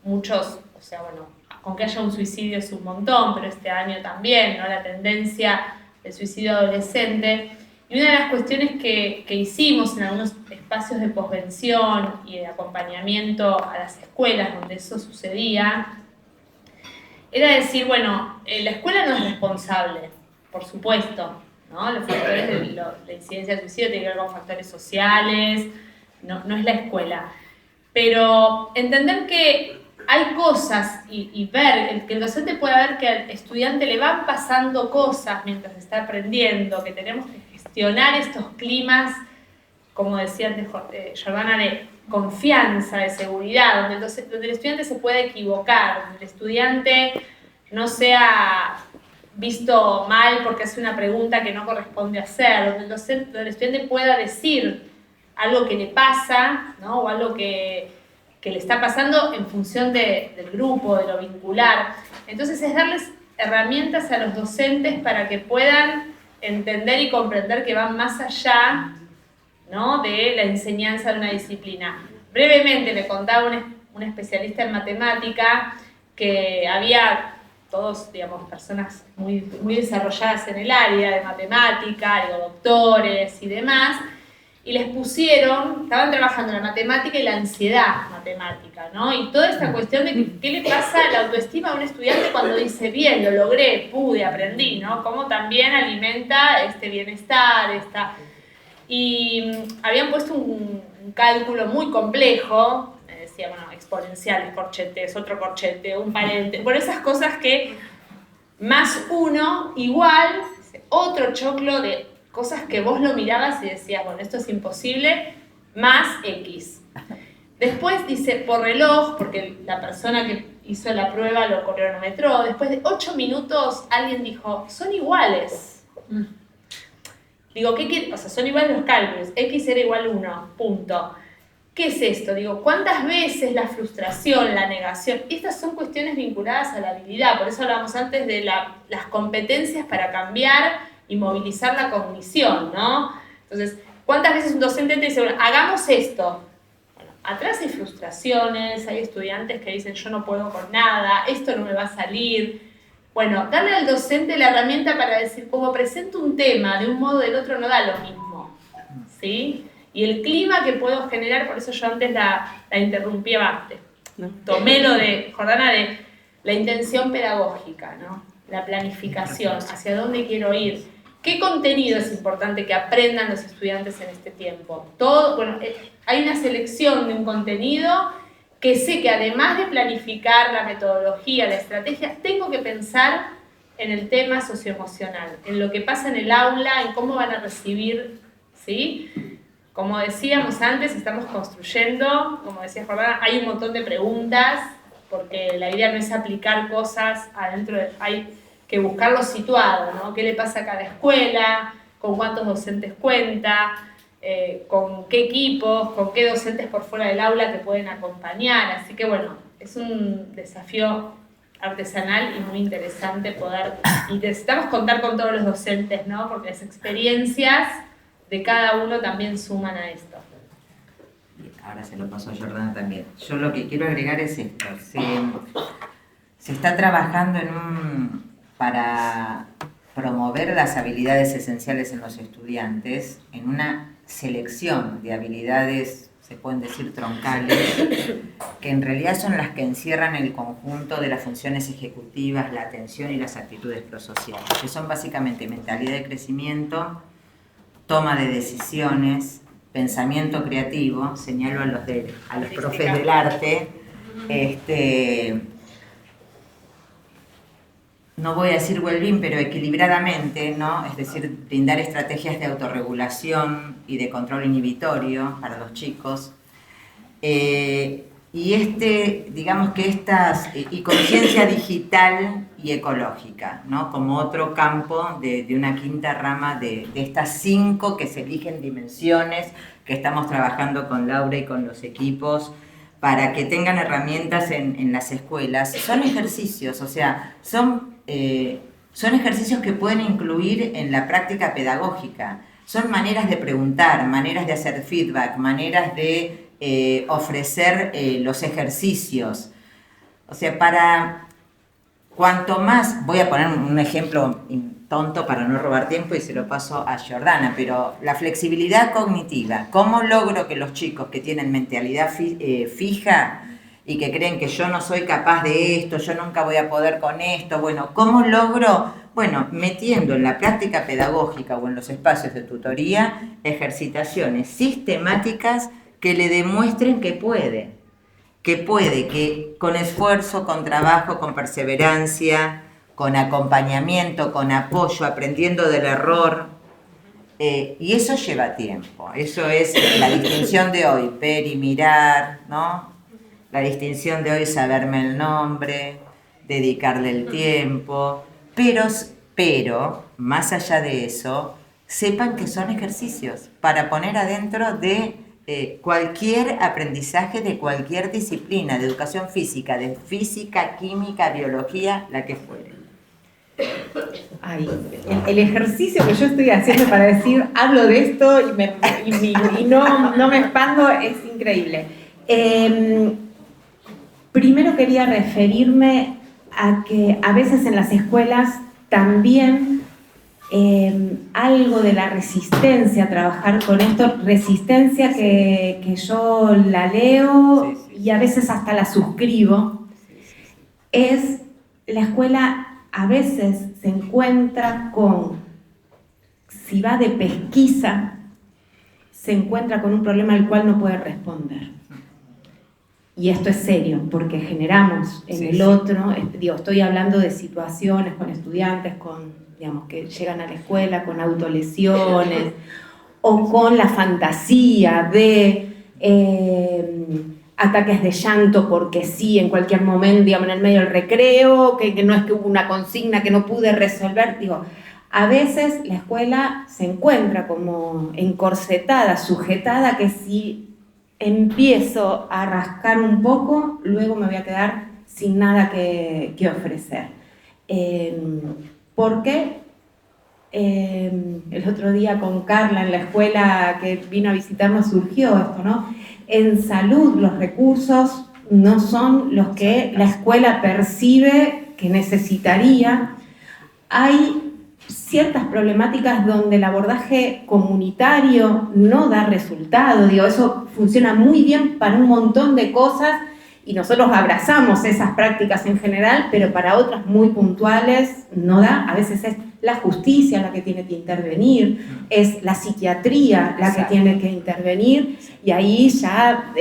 S2: muchos, o sea, bueno, con que haya un suicidio es un montón, pero este año también, ¿no? La tendencia del suicidio adolescente. Y una de las cuestiones que hicimos en algunos espacios de posvención y de acompañamiento a las escuelas donde eso sucedía, era decir, bueno, la escuela no es responsable, por supuesto, ¿no? Los factores de la incidencia del suicidio tienen que ver con factores sociales, no es la escuela. Pero entender que hay cosas y ver, que el docente pueda ver que al estudiante le van pasando cosas mientras está aprendiendo, que tenemos que gestionar estos climas, como decía antes Jordana, de confianza, de seguridad, donde el estudiante se puede equivocar, donde el estudiante no sea visto mal porque hace una pregunta que no corresponde hacer, donde el estudiante pueda decir algo que le pasa, ¿no? O algo que le está pasando en función del grupo, de lo vincular. Entonces es darles herramientas a los docentes para que puedan entender y comprender que van más allá, ¿no? De la enseñanza de una disciplina. Brevemente me contaba un especialista en matemática que había todos, digamos, personas muy desarrolladas en el área de matemática, doctores y demás, y les pusieron, estaban trabajando la matemática y la ansiedad matemática, ¿no? Y toda esta cuestión de qué le pasa a la autoestima a un estudiante cuando dice, bien, lo logré, pude, aprendí, ¿no? Cómo también alimenta este bienestar, Y habían puesto un cálculo muy complejo, decía, bueno, exponenciales, corchetes, otro corchete, un paréntesis, bueno, esas cosas que más uno igual, otro choclo de cosas que vos lo mirabas y decías, bueno, esto es imposible, más X. Después dice, por reloj, porque la persona que hizo la prueba lo cronometró, después de 8 minutos alguien dijo, son iguales. Digo, ¿qué quiere? O sea, son iguales los cálculos, X era igual 1, punto. ¿qué es esto? Digo, ¿cuántas veces la frustración, la negación? Estas son cuestiones vinculadas a la habilidad, por eso hablábamos antes de las competencias para cambiar y movilizar la cognición, ¿no? Entonces, ¿cuántas veces un docente te dice, bueno, hagamos esto? Bueno, atrás hay frustraciones, hay estudiantes que dicen, yo no puedo con nada, esto no me va a salir. Bueno, darle al docente la herramienta para decir, como presento un tema de un modo o del otro, no da lo mismo, ¿sí? Y el clima que puedo generar, por eso yo antes la interrumpía antes. Tomé lo de Jordana de la intención pedagógica, ¿no? La planificación, hacia dónde quiero ir. ¿Qué contenido es importante que aprendan los estudiantes en este tiempo? Bueno, hay una selección de un contenido que sé que además de planificar la metodología, la estrategia, tengo que pensar en el tema socioemocional, en lo que pasa en el aula, en cómo van a recibir, ¿sí? Como decíamos antes, estamos construyendo, como decía Jordana, hay un montón de preguntas, porque la idea no es aplicar cosas adentro, hay que buscarlo situado, ¿no? ¿Qué le pasa a cada escuela? ¿Con cuántos docentes cuenta? ¿Con qué equipos? ¿Con qué docentes por fuera del aula te pueden acompañar? Así que bueno, es un desafío artesanal y muy interesante poder, y necesitamos contar con todos los docentes, ¿no? Porque las experiencias de cada uno también suman a esto.
S3: Ahora se lo paso a Jordana también. Yo lo que quiero agregar es esto. Se está trabajando para promover las habilidades esenciales en los estudiantes, en una selección de habilidades, se pueden decir troncales, que en realidad son las que encierran el conjunto de las funciones ejecutivas, la atención y las actitudes prosociales, que son básicamente mentalidad de crecimiento, toma de decisiones, pensamiento creativo, señalo a los profes del arte, no voy a decir well-being, pero equilibradamente, ¿no? Es decir, brindar estrategias de autorregulación y de control inhibitorio para los chicos. Y digamos que y conciencia digital y ecológica, ¿no? Como otro campo de una quinta rama de estas 5 que se eligen dimensiones que estamos trabajando con Laura y con los equipos para que tengan herramientas en las escuelas. Son ejercicios, o sea, son ejercicios que pueden incluir en la práctica pedagógica. Son maneras de preguntar, maneras de hacer feedback, maneras de ofrecer los ejercicios. O sea, cuanto más, voy a poner un ejemplo tonto para no robar tiempo y se lo paso a Jordana, pero la flexibilidad cognitiva, ¿cómo logro que los chicos que tienen mentalidad fija y que creen que yo no soy capaz de esto, yo nunca voy a poder con esto, bueno, ¿cómo logro? Bueno, metiendo en la práctica pedagógica o en los espacios de tutoría ejercitaciones sistemáticas que le demuestren que con esfuerzo, con trabajo, con perseverancia, con acompañamiento, con apoyo, aprendiendo del error, y eso lleva tiempo. Eso es la distinción de hoy, ver y mirar, ¿no? La distinción de hoy, saberme el nombre, dedicarle el tiempo, pero más allá de eso, sepan que son ejercicios para poner adentro de cualquier aprendizaje de cualquier disciplina, de educación física, de física, química, biología, la que fuere.
S4: Ay, el ejercicio que yo estoy haciendo para decir, hablo de esto y no me expando, es increíble. Primero quería referirme a que a veces en las escuelas también algo de la resistencia a trabajar con esto, resistencia que yo la leo y a veces hasta la suscribo, es la escuela a veces se encuentra si va de pesquisa, se encuentra con un problema al cual no puede responder. Y esto es serio, porque generamos en el otro, estoy hablando de situaciones con estudiantes, digamos, que llegan a la escuela con autolesiones, o con la fantasía de ataques de llanto porque sí, en cualquier momento, digamos, en el medio del recreo, que no es que hubo una consigna que no pude resolver. Digo, a veces la escuela se encuentra como encorsetada, sujetada, que si empiezo a rascar un poco, luego me voy a quedar sin nada que ofrecer. Porque el otro día con Carla en la escuela que vino a visitarnos surgió esto, ¿no? En salud los recursos no son los que la escuela percibe que necesitaría. Hay ciertas problemáticas donde el abordaje comunitario no da resultado. Digo, eso funciona muy bien para un montón de cosas y nosotros abrazamos esas prácticas en general, pero para otras muy puntuales no da. A veces es la justicia la que tiene que intervenir, es la psiquiatría la que tiene que intervenir, y ahí ya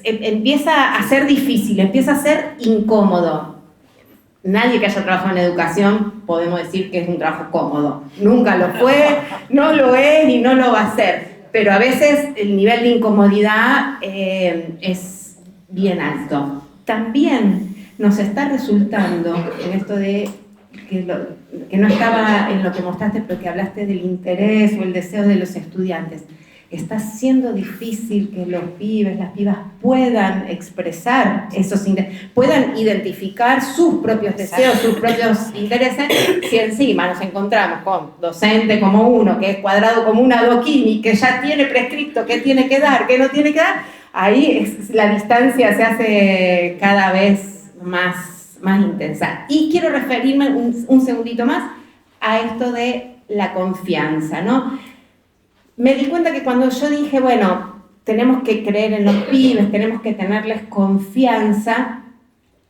S4: empieza a ser difícil, empieza a ser incómodo. Nadie que haya trabajado en educación podemos decir que es un trabajo cómodo. Nunca lo fue, no lo es y no lo va a ser. Pero a veces el nivel de incomodidad es bien alto. También nos está resultando, en esto de que no estaba en lo que mostraste, pero que hablaste del interés o el deseo de los estudiantes, está siendo difícil que los pibes, las pibas puedan expresar esos intereses, puedan identificar sus propios deseos, sus propios intereses, si encima nos encontramos con docente como uno, que es cuadrado como un adoquín y que ya tiene prescripto qué tiene que dar, qué no tiene que dar, ahí la distancia se hace cada vez más intensa. Y quiero referirme un segundito más a esto de la confianza, ¿no? Me di cuenta que cuando yo dije, bueno, tenemos que creer en los pibes, tenemos que tenerles confianza,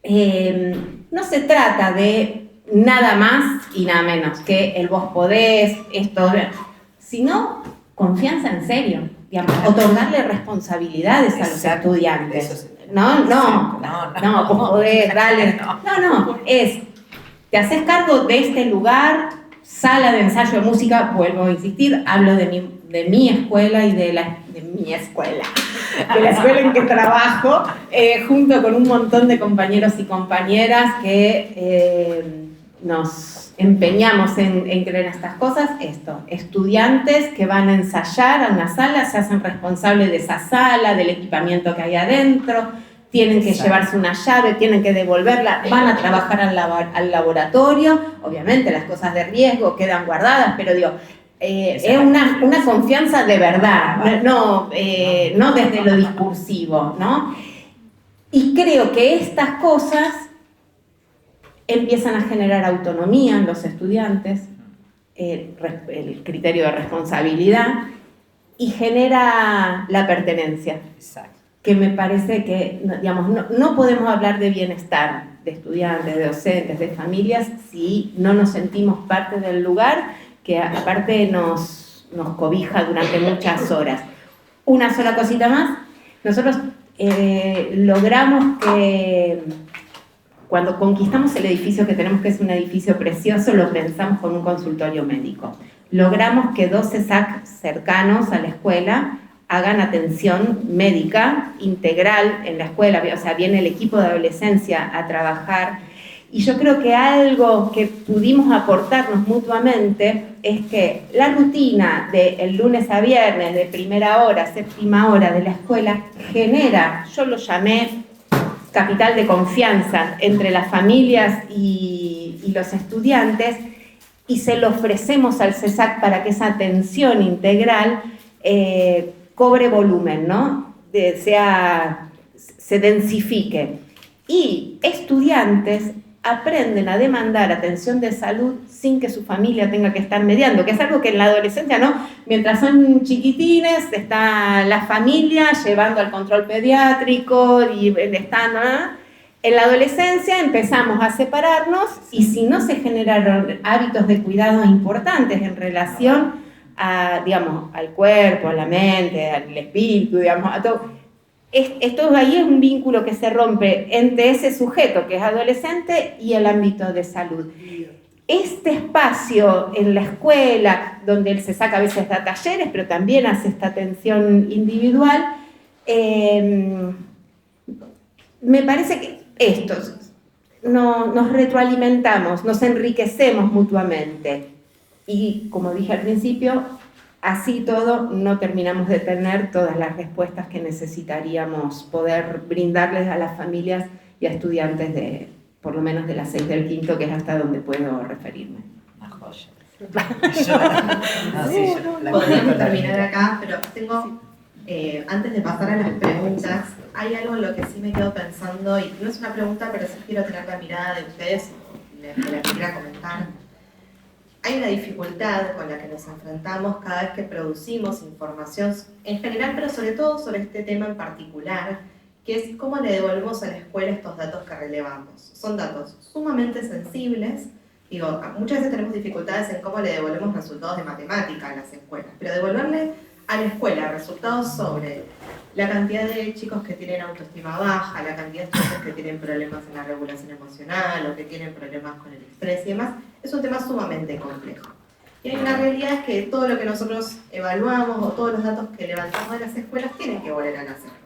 S4: no se trata de nada más y nada menos que el vos podés, esto, sino confianza en serio, digamos, otorgarle responsabilidades a los estudiantes. No, vos podés, dale. No, es, te haces cargo de este lugar, sala de ensayo de música, vuelvo a insistir, hablo de mi escuela y de la escuela en que trabajo, junto con un montón de compañeros y compañeras que nos empeñamos en creer estas cosas. Estudiantes que van a ensayar a una sala, se hacen responsables de esa sala, del equipamiento que hay adentro, tienen que llevarse una llave, tienen que devolverla, van a trabajar al laboratorio, obviamente las cosas de riesgo quedan guardadas, pero digo, es una confianza de verdad, no desde lo discursivo, ¿no? Y creo que estas cosas empiezan a generar autonomía en los estudiantes, el criterio de responsabilidad, y genera la pertenencia. Exacto. Que me parece que, digamos, no podemos hablar de bienestar de estudiantes, de docentes, de familias, si no nos sentimos parte del lugar, que aparte nos cobija durante muchas horas. Una sola cosita más, nosotros logramos que cuando conquistamos el edificio que tenemos, que es un edificio precioso, lo pensamos con un consultorio médico. Logramos que 12 SAC cercanos a la escuela hagan atención médica integral en la escuela, o sea, viene el equipo de adolescencia a trabajar. Y yo creo que algo que pudimos aportarnos mutuamente es que la rutina del lunes a viernes, de primera hora, séptima hora de la escuela, genera, yo lo llamé capital de confianza entre las familias y los estudiantes, y se lo ofrecemos al CESAC para que esa atención integral cobre volumen, ¿no? Se densifique. Y estudiantes aprenden a demandar atención de salud sin que su familia tenga que estar mediando, que es algo que en la adolescencia, ¿no? Mientras son chiquitines, está la familia llevando al control pediátrico y están, en la adolescencia empezamos a separarnos, y si no se generaron hábitos de cuidado importantes en relación a, digamos, al cuerpo, a la mente, al espíritu, digamos, a todo. Esto ahí es un vínculo que se rompe entre ese sujeto que es adolescente y el ámbito de salud. Este espacio en la escuela, donde él se saca a veces da talleres, pero también hace esta atención individual, me parece que nos retroalimentamos, nos enriquecemos mutuamente. Y como dije al principio, así todo no terminamos de tener todas las respuestas que necesitaríamos poder brindarles a las familias y a estudiantes de, por lo menos de las 6 del quinto, que es hasta donde puedo referirme.
S3: Una joya.
S1: Podríamos terminar acá, pero tengo, antes de pasar a las preguntas, hay algo en lo que sí me quedo pensando, y no es una pregunta, pero sí quiero tener la mirada de ustedes, de la que quiera comentar. Hay una dificultad con la que nos enfrentamos cada vez que producimos información en general, pero sobre todo sobre este tema en particular, que es cómo le devolvemos a la escuela estos datos que relevamos. Son datos sumamente sensibles. Digo, muchas veces tenemos dificultades en cómo le devolvemos resultados de matemática a las escuelas, pero devolverle a la escuela resultados sobre la cantidad de chicos que tienen autoestima baja, la cantidad de chicos que tienen problemas en la regulación emocional o que tienen problemas con el estrés y demás, es un tema sumamente complejo. Y hay una realidad es que todo lo que nosotros evaluamos o todos los datos que levantamos de las escuelas tienen que volver a las escuelas.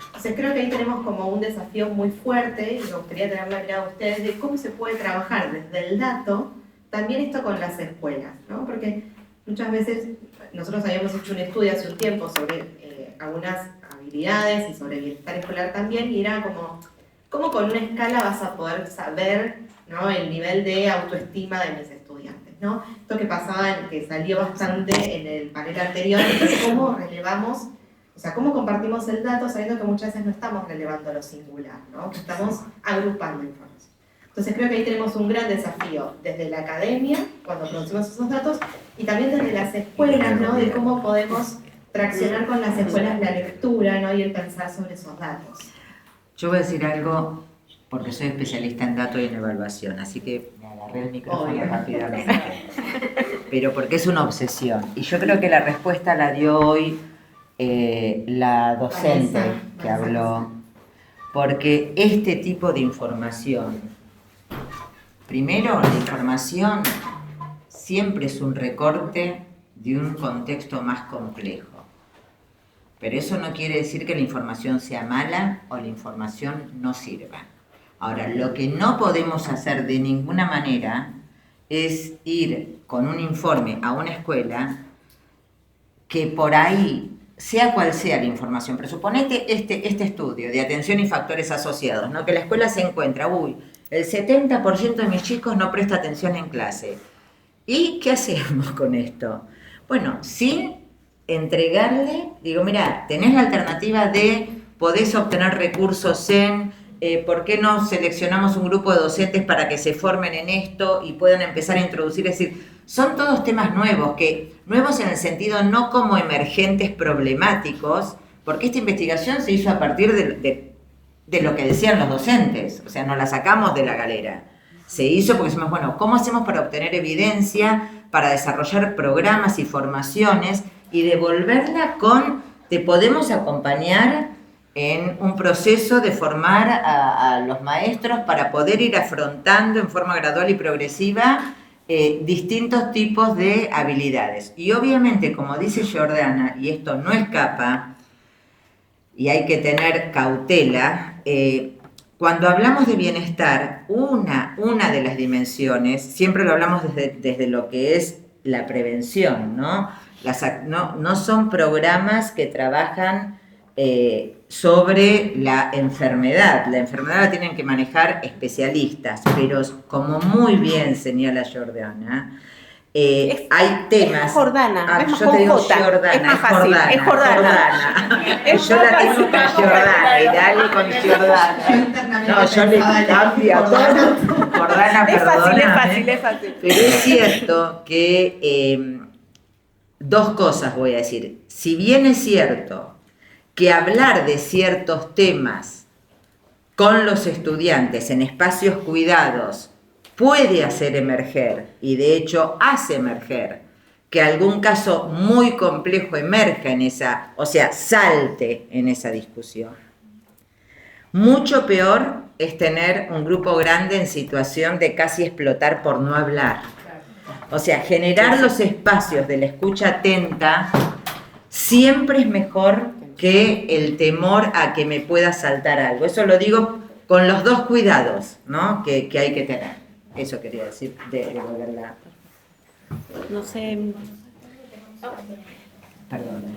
S1: Entonces creo que ahí tenemos como un desafío muy fuerte, y me gustaría tener la mirada de ustedes de cómo se puede trabajar desde el dato también esto con las escuelas, ¿no? Porque muchas veces nosotros habíamos hecho un estudio hace un tiempo sobre algunas habilidades y sobre bienestar escolar también, y era como, ¿cómo con una escala vas a poder saber, ¿no?, el nivel de autoestima de mis estudiantes, ¿no? Esto que pasaba, que salió bastante en el panel anterior, es cómo relevamos, o sea, cómo compartimos el dato sabiendo que muchas veces no estamos relevando lo singular, ¿no?, que estamos agrupando información. Entonces creo que ahí tenemos un gran desafío desde la academia, cuando producimos esos datos, y también desde las escuelas, ¿no?, de cómo podemos traccionar con las escuelas la lectura, ¿no?, y el pensar sobre esos datos.
S3: Yo voy a decir algo porque soy especialista en datos y en evaluación, así que me agarré el micrófono rápidamente. Pero porque es una obsesión. Y yo creo que la respuesta la dio hoy la docente que habló, porque este tipo de información, primero, la información siempre es un recorte de un contexto más complejo. Pero eso no quiere decir que la información sea mala o la información no sirva. Ahora, lo que no podemos hacer de ninguna manera es ir con un informe a una escuela que por ahí, sea cual sea la información, pero suponete este estudio de atención y factores asociados, ¿no?, que la escuela se encuentra, el 70% de mis chicos no presta atención en clase. ¿Y qué hacemos con esto? Bueno, sin entregarle, digo, mira, tenés la alternativa de podés obtener recursos en, ¿por qué no seleccionamos un grupo de docentes para que se formen en esto y puedan empezar a introducir? Es decir, son todos temas nuevos, nuevos en el sentido no como emergentes problemáticos, porque esta investigación se hizo a partir de lo que decían los docentes, o sea, no la sacamos de la galera. Se hizo porque decimos, bueno, ¿cómo hacemos para obtener evidencia, para desarrollar programas y formaciones y devolverla te podemos acompañar en un proceso de formar a los maestros para poder ir afrontando en forma gradual y progresiva distintos tipos de habilidades? Y obviamente, como dice Jordana, y esto no escapa, y hay que tener cautela, cuando hablamos de bienestar, una de las dimensiones, siempre lo hablamos desde lo que es la prevención, ¿no? No son programas que trabajan sobre la enfermedad. La enfermedad la tienen que manejar especialistas, pero como muy bien señala Jordana, hay temas.
S4: Es Jordana,
S3: yo te digo Jordana,
S4: es más fácil, es Jordana.
S3: Yo la tengo con Jordana, y dale con Jordana. No, yo le cambio a todo. Jordana, perdóname.
S4: Es fácil.
S3: Pero es cierto que dos cosas voy a decir. Si bien es cierto que hablar de ciertos temas con los estudiantes en espacios cuidados puede hacer emerger, y de hecho hace emerger, que algún caso muy complejo emerja en esa, o sea, salte en esa discusión. Mucho peor es tener un grupo grande en situación de casi explotar por no hablar. O sea, generar los espacios de la escucha atenta siempre es mejor que el temor a que me pueda saltar algo. Eso lo digo con los dos cuidados, ¿no?, que hay que tener. Eso quería decir de devolverla.
S4: No sé.
S3: Perdón.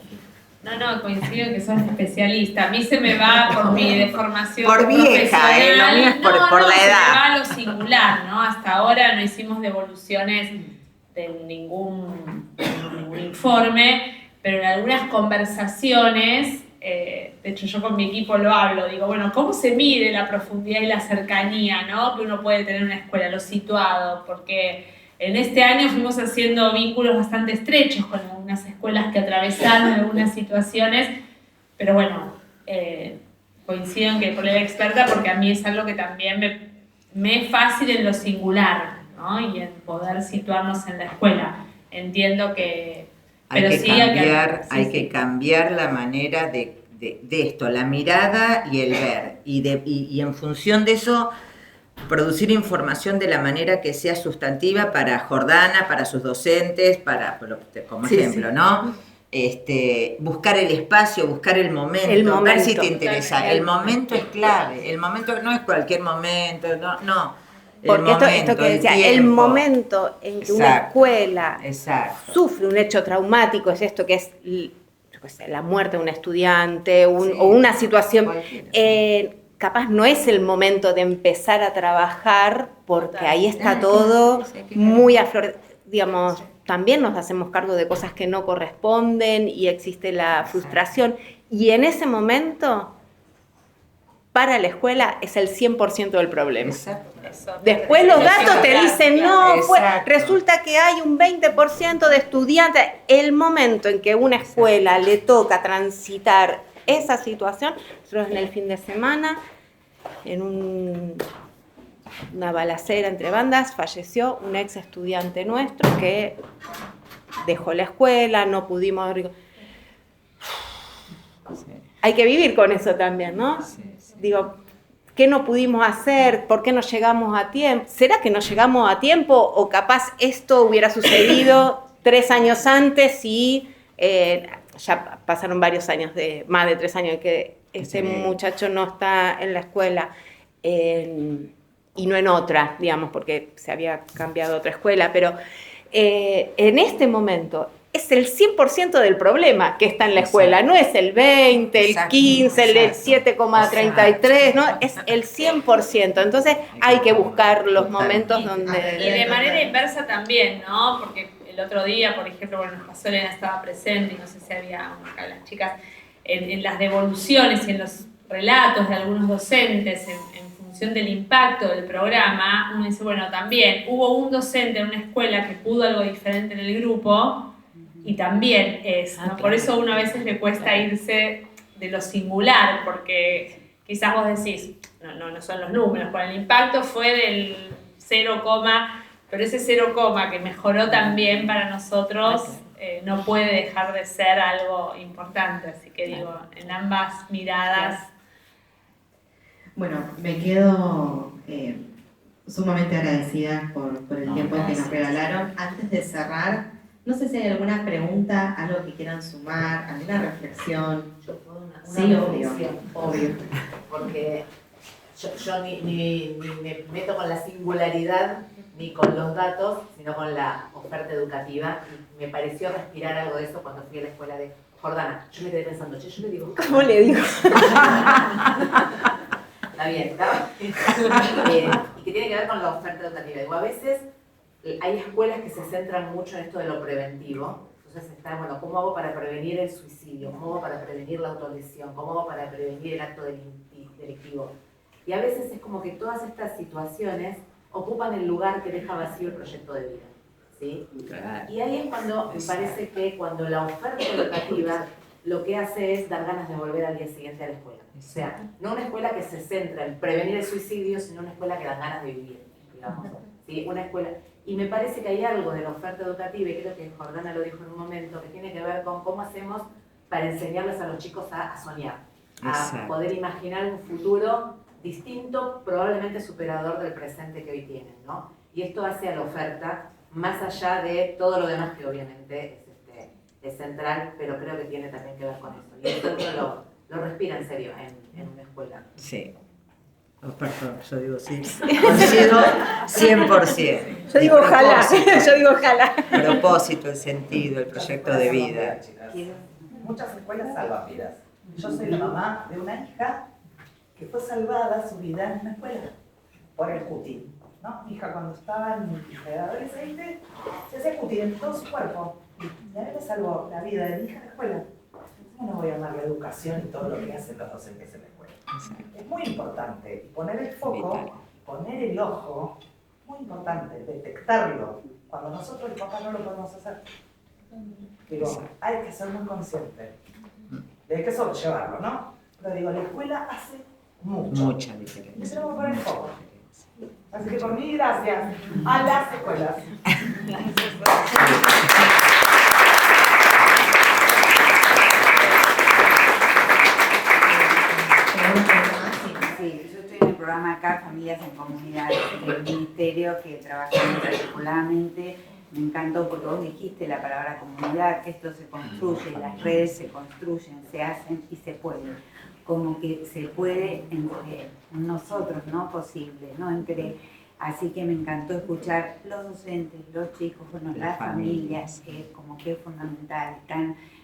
S2: No, coincido en que sos especialista. A mí se me va por mi deformación
S3: Por vieja,
S2: profesional.
S3: lo mío es por la
S2: Se me
S3: edad.
S2: va a lo singular, ¿no? Hasta ahora no hicimos devoluciones de ningún informe, pero en algunas conversaciones, de hecho yo con mi equipo lo hablo, digo, bueno, ¿cómo se mide la profundidad y la cercanía, ¿no? Que uno puede tener en una escuela, lo situado, porque en este año fuimos haciendo vínculos bastante estrechos con algunas escuelas que atravesaron algunas situaciones, pero bueno, coincido en que por la experta, porque a mí es algo que también me es fácil en lo singular, ¿no? Y en poder situarnos en la escuela. Entiendo que...
S3: Hay
S2: pero
S3: que
S2: sí,
S3: cambiar,
S2: sí,
S3: hay
S2: sí.
S3: que cambiar la manera de esto, la mirada y el ver. Y en función de eso, producir información de la manera que sea sustantiva para Jordana, para sus docentes, como ejemplo, ¿no? Buscar el espacio, buscar el momento, ver si te interesa. El momento es clave, el momento no es cualquier momento, no.
S6: Porque esto que decía, el momento en que una escuela sufre un hecho traumático es esto que es la muerte de un estudiante o una situación, capaz no es el momento de empezar a trabajar porque ahí está todo muy a flor, digamos, también nos hacemos cargo de cosas que no corresponden y existe la frustración y en ese momento para la escuela es el 100% del problema.
S3: Exacto.
S6: Después los datos te dicen, no, resulta que hay un 20% de estudiantes. El momento en que una escuela le toca transitar esa situación, nosotros en el fin de semana, en una balacera entre bandas, falleció un ex estudiante nuestro que dejó la escuela, no pudimos... Hay que vivir con eso también, ¿no? Digo, ¿qué no pudimos hacer? ¿Por qué no llegamos a tiempo? ¿Será que no llegamos a tiempo? ¿O capaz esto hubiera sucedido 3 años antes y ya pasaron varios años, más de 3 años que ese muchacho no está en la escuela y no en otra, digamos, porque se había cambiado a otra escuela, pero en este momento es el 100% del problema que está en la escuela, no es el 20, el 15, el 7,33, ¿no? Es el 100%. Entonces hay que buscar los momentos donde...
S2: Y de manera inversa también, ¿no? Porque el otro día, por ejemplo, bueno, nos pasó, Elena estaba presente y no sé si había acá las chicas, en las devoluciones y en los relatos de algunos docentes en función del impacto del programa, uno dice, bueno, también hubo un docente en una escuela que pudo algo diferente en el grupo. Y también es, ¿no? Por eso uno a veces le cuesta irse de lo singular, porque quizás vos decís, no son los números, pero el impacto fue del 0, pero ese 0, que mejoró también para nosotros, no puede dejar de ser algo importante. Así que digo, en ambas miradas.
S1: Bueno, me quedo sumamente agradecida por el tiempo que nos regalaron. Antes de cerrar, no sé si hay alguna pregunta, algo que quieran sumar, alguna reflexión.
S3: Yo puedo una
S1: Sí, obvio.
S3: Porque yo ni me meto con la singularidad ni con los datos, sino con la oferta educativa. Y me pareció respirar algo de eso cuando fui a la escuela de Jordana. Yo me quedé pensando, yo le digo...
S6: ¿Cómo le digo?
S3: Está bien, ¿está? Y que tiene que ver con la oferta educativa. Digo, a veces hay escuelas que se centran mucho en esto de lo preventivo. Entonces está, bueno, ¿cómo hago para prevenir el suicidio? ¿Cómo hago para prevenir la autolesión? ¿Cómo hago para prevenir el acto delictivo? Y a veces es como que todas estas situaciones ocupan el lugar que deja vacío el proyecto de vida, ¿sí? Claro. Y ahí es cuando me parece que cuando la oferta educativa lo que hace es dar ganas de volver al día siguiente a la escuela. O sea, no una escuela que se centra en prevenir el suicidio, sino una escuela que da ganas de vivir, digamos. ¿Sí? Una escuela... Y me parece que hay algo de la oferta educativa, y creo que Jordana lo dijo en un momento, que tiene que ver con cómo hacemos para enseñarles a los chicos a soñar, a poder imaginar un futuro distinto, probablemente superador del presente que hoy tienen, ¿no? Y esto hace a la oferta, más allá de todo lo demás que obviamente es central, pero creo que tiene también que ver con eso. Y esto lo respira en serio en una escuela.
S7: Sí. Oh, perdón, yo digo sí.
S3: Coincido 100%.
S6: Yo digo ojalá,
S3: Propósito,
S6: yo digo ojalá.
S3: propósito, el sentido, el proyecto de vida.
S5: Muchas escuelas salvan vidas. Yo soy la mamá de una hija que fue salvada su vida en una escuela por el cutín, ¿no? Mi hija cuando estaba en edad adolescente se hacía cutín en todo su cuerpo y a mí me salvó la vida de mi hija en la escuela. Yo no voy a amar la educación y todo lo que hacen los docentes en la escuela. Es muy importante y poner el foco, poner el ojo, muy importante, detectarlo. Cuando nosotros los papás no lo podemos hacer. Digo, hay que ser muy consciente. Hay que sobrellevarlo, ¿no? Pero digo, la escuela hace mucho.
S3: Mucha diferencia.
S5: Y tenemos que poner el foco. Así que por mí, gracias a las escuelas.
S8: Sí, yo estoy en el programa acá, Familias en Comunidad, del Ministerio, que trabajamos articuladamente. Me encantó porque vos dijiste la palabra comunidad, que esto se construye, las redes se construyen, se hacen y se puede. Como que se puede entre nosotros, ¿no? Posible, ¿no? Así que me encantó escuchar los docentes, los chicos, bueno, las familias, como que es fundamental.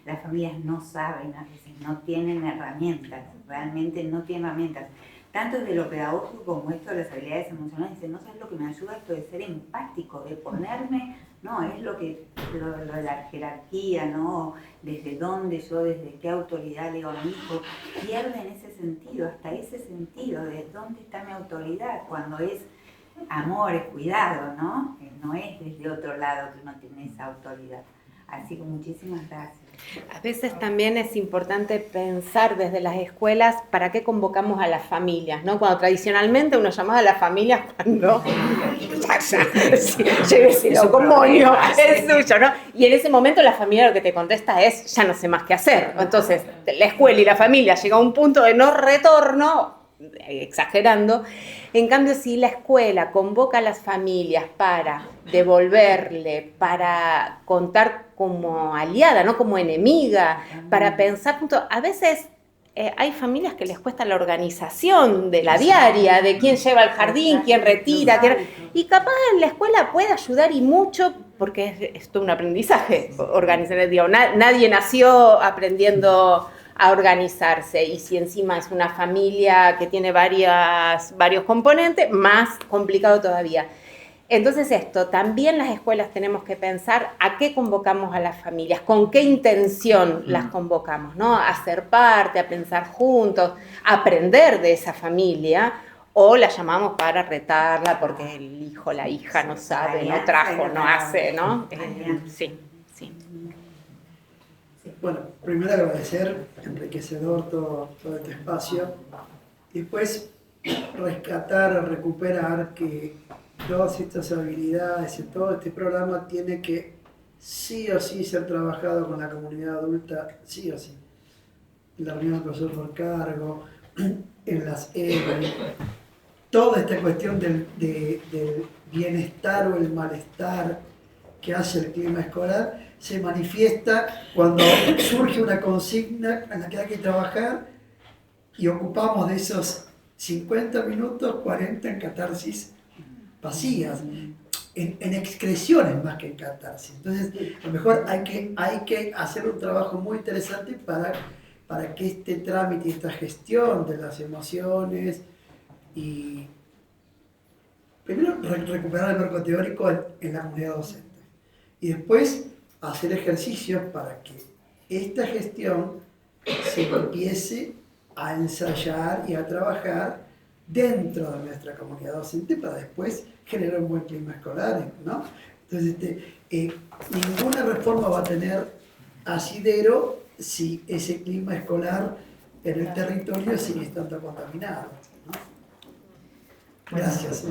S8: Las familias no saben, a veces no tienen herramientas, realmente no tienen herramientas. Tanto desde lo pedagógico como esto de las habilidades emocionales, dicen, no sabes lo que me ayuda esto de ser empático, de ponerme, no, es lo de la jerarquía, ¿no? Desde dónde yo, desde qué autoridad le digo a mi hijo, pierden ese sentido, hasta ese sentido de dónde está mi autoridad, cuando es amor, es cuidado, ¿no? No es desde otro lado que uno tiene esa autoridad. Así que muchísimas gracias.
S6: A veces también es importante pensar desde las escuelas para qué convocamos a las familias, ¿no? Cuando tradicionalmente uno llamaba a las familias cuando lléveselo como moño, es suyo, ¿no? Y en ese momento la familia lo que te contesta es, ya no sé más qué hacer. Entonces, la escuela y la familia llega a un punto de no retorno, exagerando. En cambio, si la escuela convoca a las familias para devolverle, para contar como aliada, no como enemiga, para pensar, a veces hay familias que les cuesta la organización de la diaria, de quién lleva al jardín, quién retira, y capaz en la escuela puede ayudar y mucho, porque es todo un aprendizaje organizar. Digo, nadie nació aprendiendo a organizarse, y si encima es una familia que tiene varios componentes, más complicado todavía. Entonces también las escuelas tenemos que pensar a qué convocamos a las familias, con qué intención las convocamos, ¿no? A ser parte, a pensar juntos, a aprender de esa familia, o la llamamos para retarla porque el hijo, la hija no sabe, no trajo, no hace, ¿no? Sí.
S9: Bueno, primero agradecer, enriquecedor todo este espacio, y después rescatar, recuperar que todas estas habilidades y todo este programa tiene que sí o sí ser trabajado con la comunidad adulta, sí o sí. En la reunión del profesor por cargo, en las toda esta cuestión del bienestar o el malestar que hace el clima escolar se manifiesta cuando surge una consigna en la que hay que trabajar y ocupamos de esos 50 minutos, 40 en catarsis vacías, en excreciones más que en catarsis. Entonces, a lo mejor hay que hacer un trabajo muy interesante para que este trámite y esta gestión de las emociones y primero recuperar el marco teórico en la comunidad docente y después hacer ejercicios para que esta gestión se empiece a ensayar y a trabajar dentro de nuestra comunidad docente para después generar un buen clima escolar, ¿no? Entonces, ninguna reforma va a tener asidero si ese clima escolar en el territorio sigue estando contaminado, ¿no? Gracias.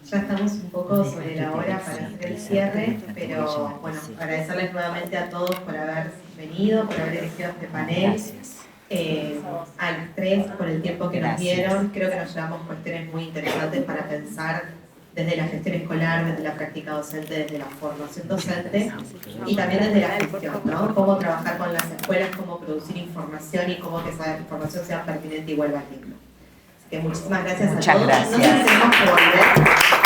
S1: Ya estamos un poco sobre la hora para hacer el cierre, pero bueno, agradecerles nuevamente a todos por haber venido, por haber elegido este panel. A las tres por el tiempo que nos dieron. Creo que nos llevamos cuestiones muy interesantes para pensar desde la gestión escolar, desde la práctica docente, desde la formación docente y también desde la gestión, ¿no? Cómo trabajar con las escuelas, cómo producir información y cómo que esa información sea pertinente y vuelva al libro. Que muchísimas gracias
S3: Muchas
S1: a todos.
S3: gracias.
S1: No sé si tenemos que volver.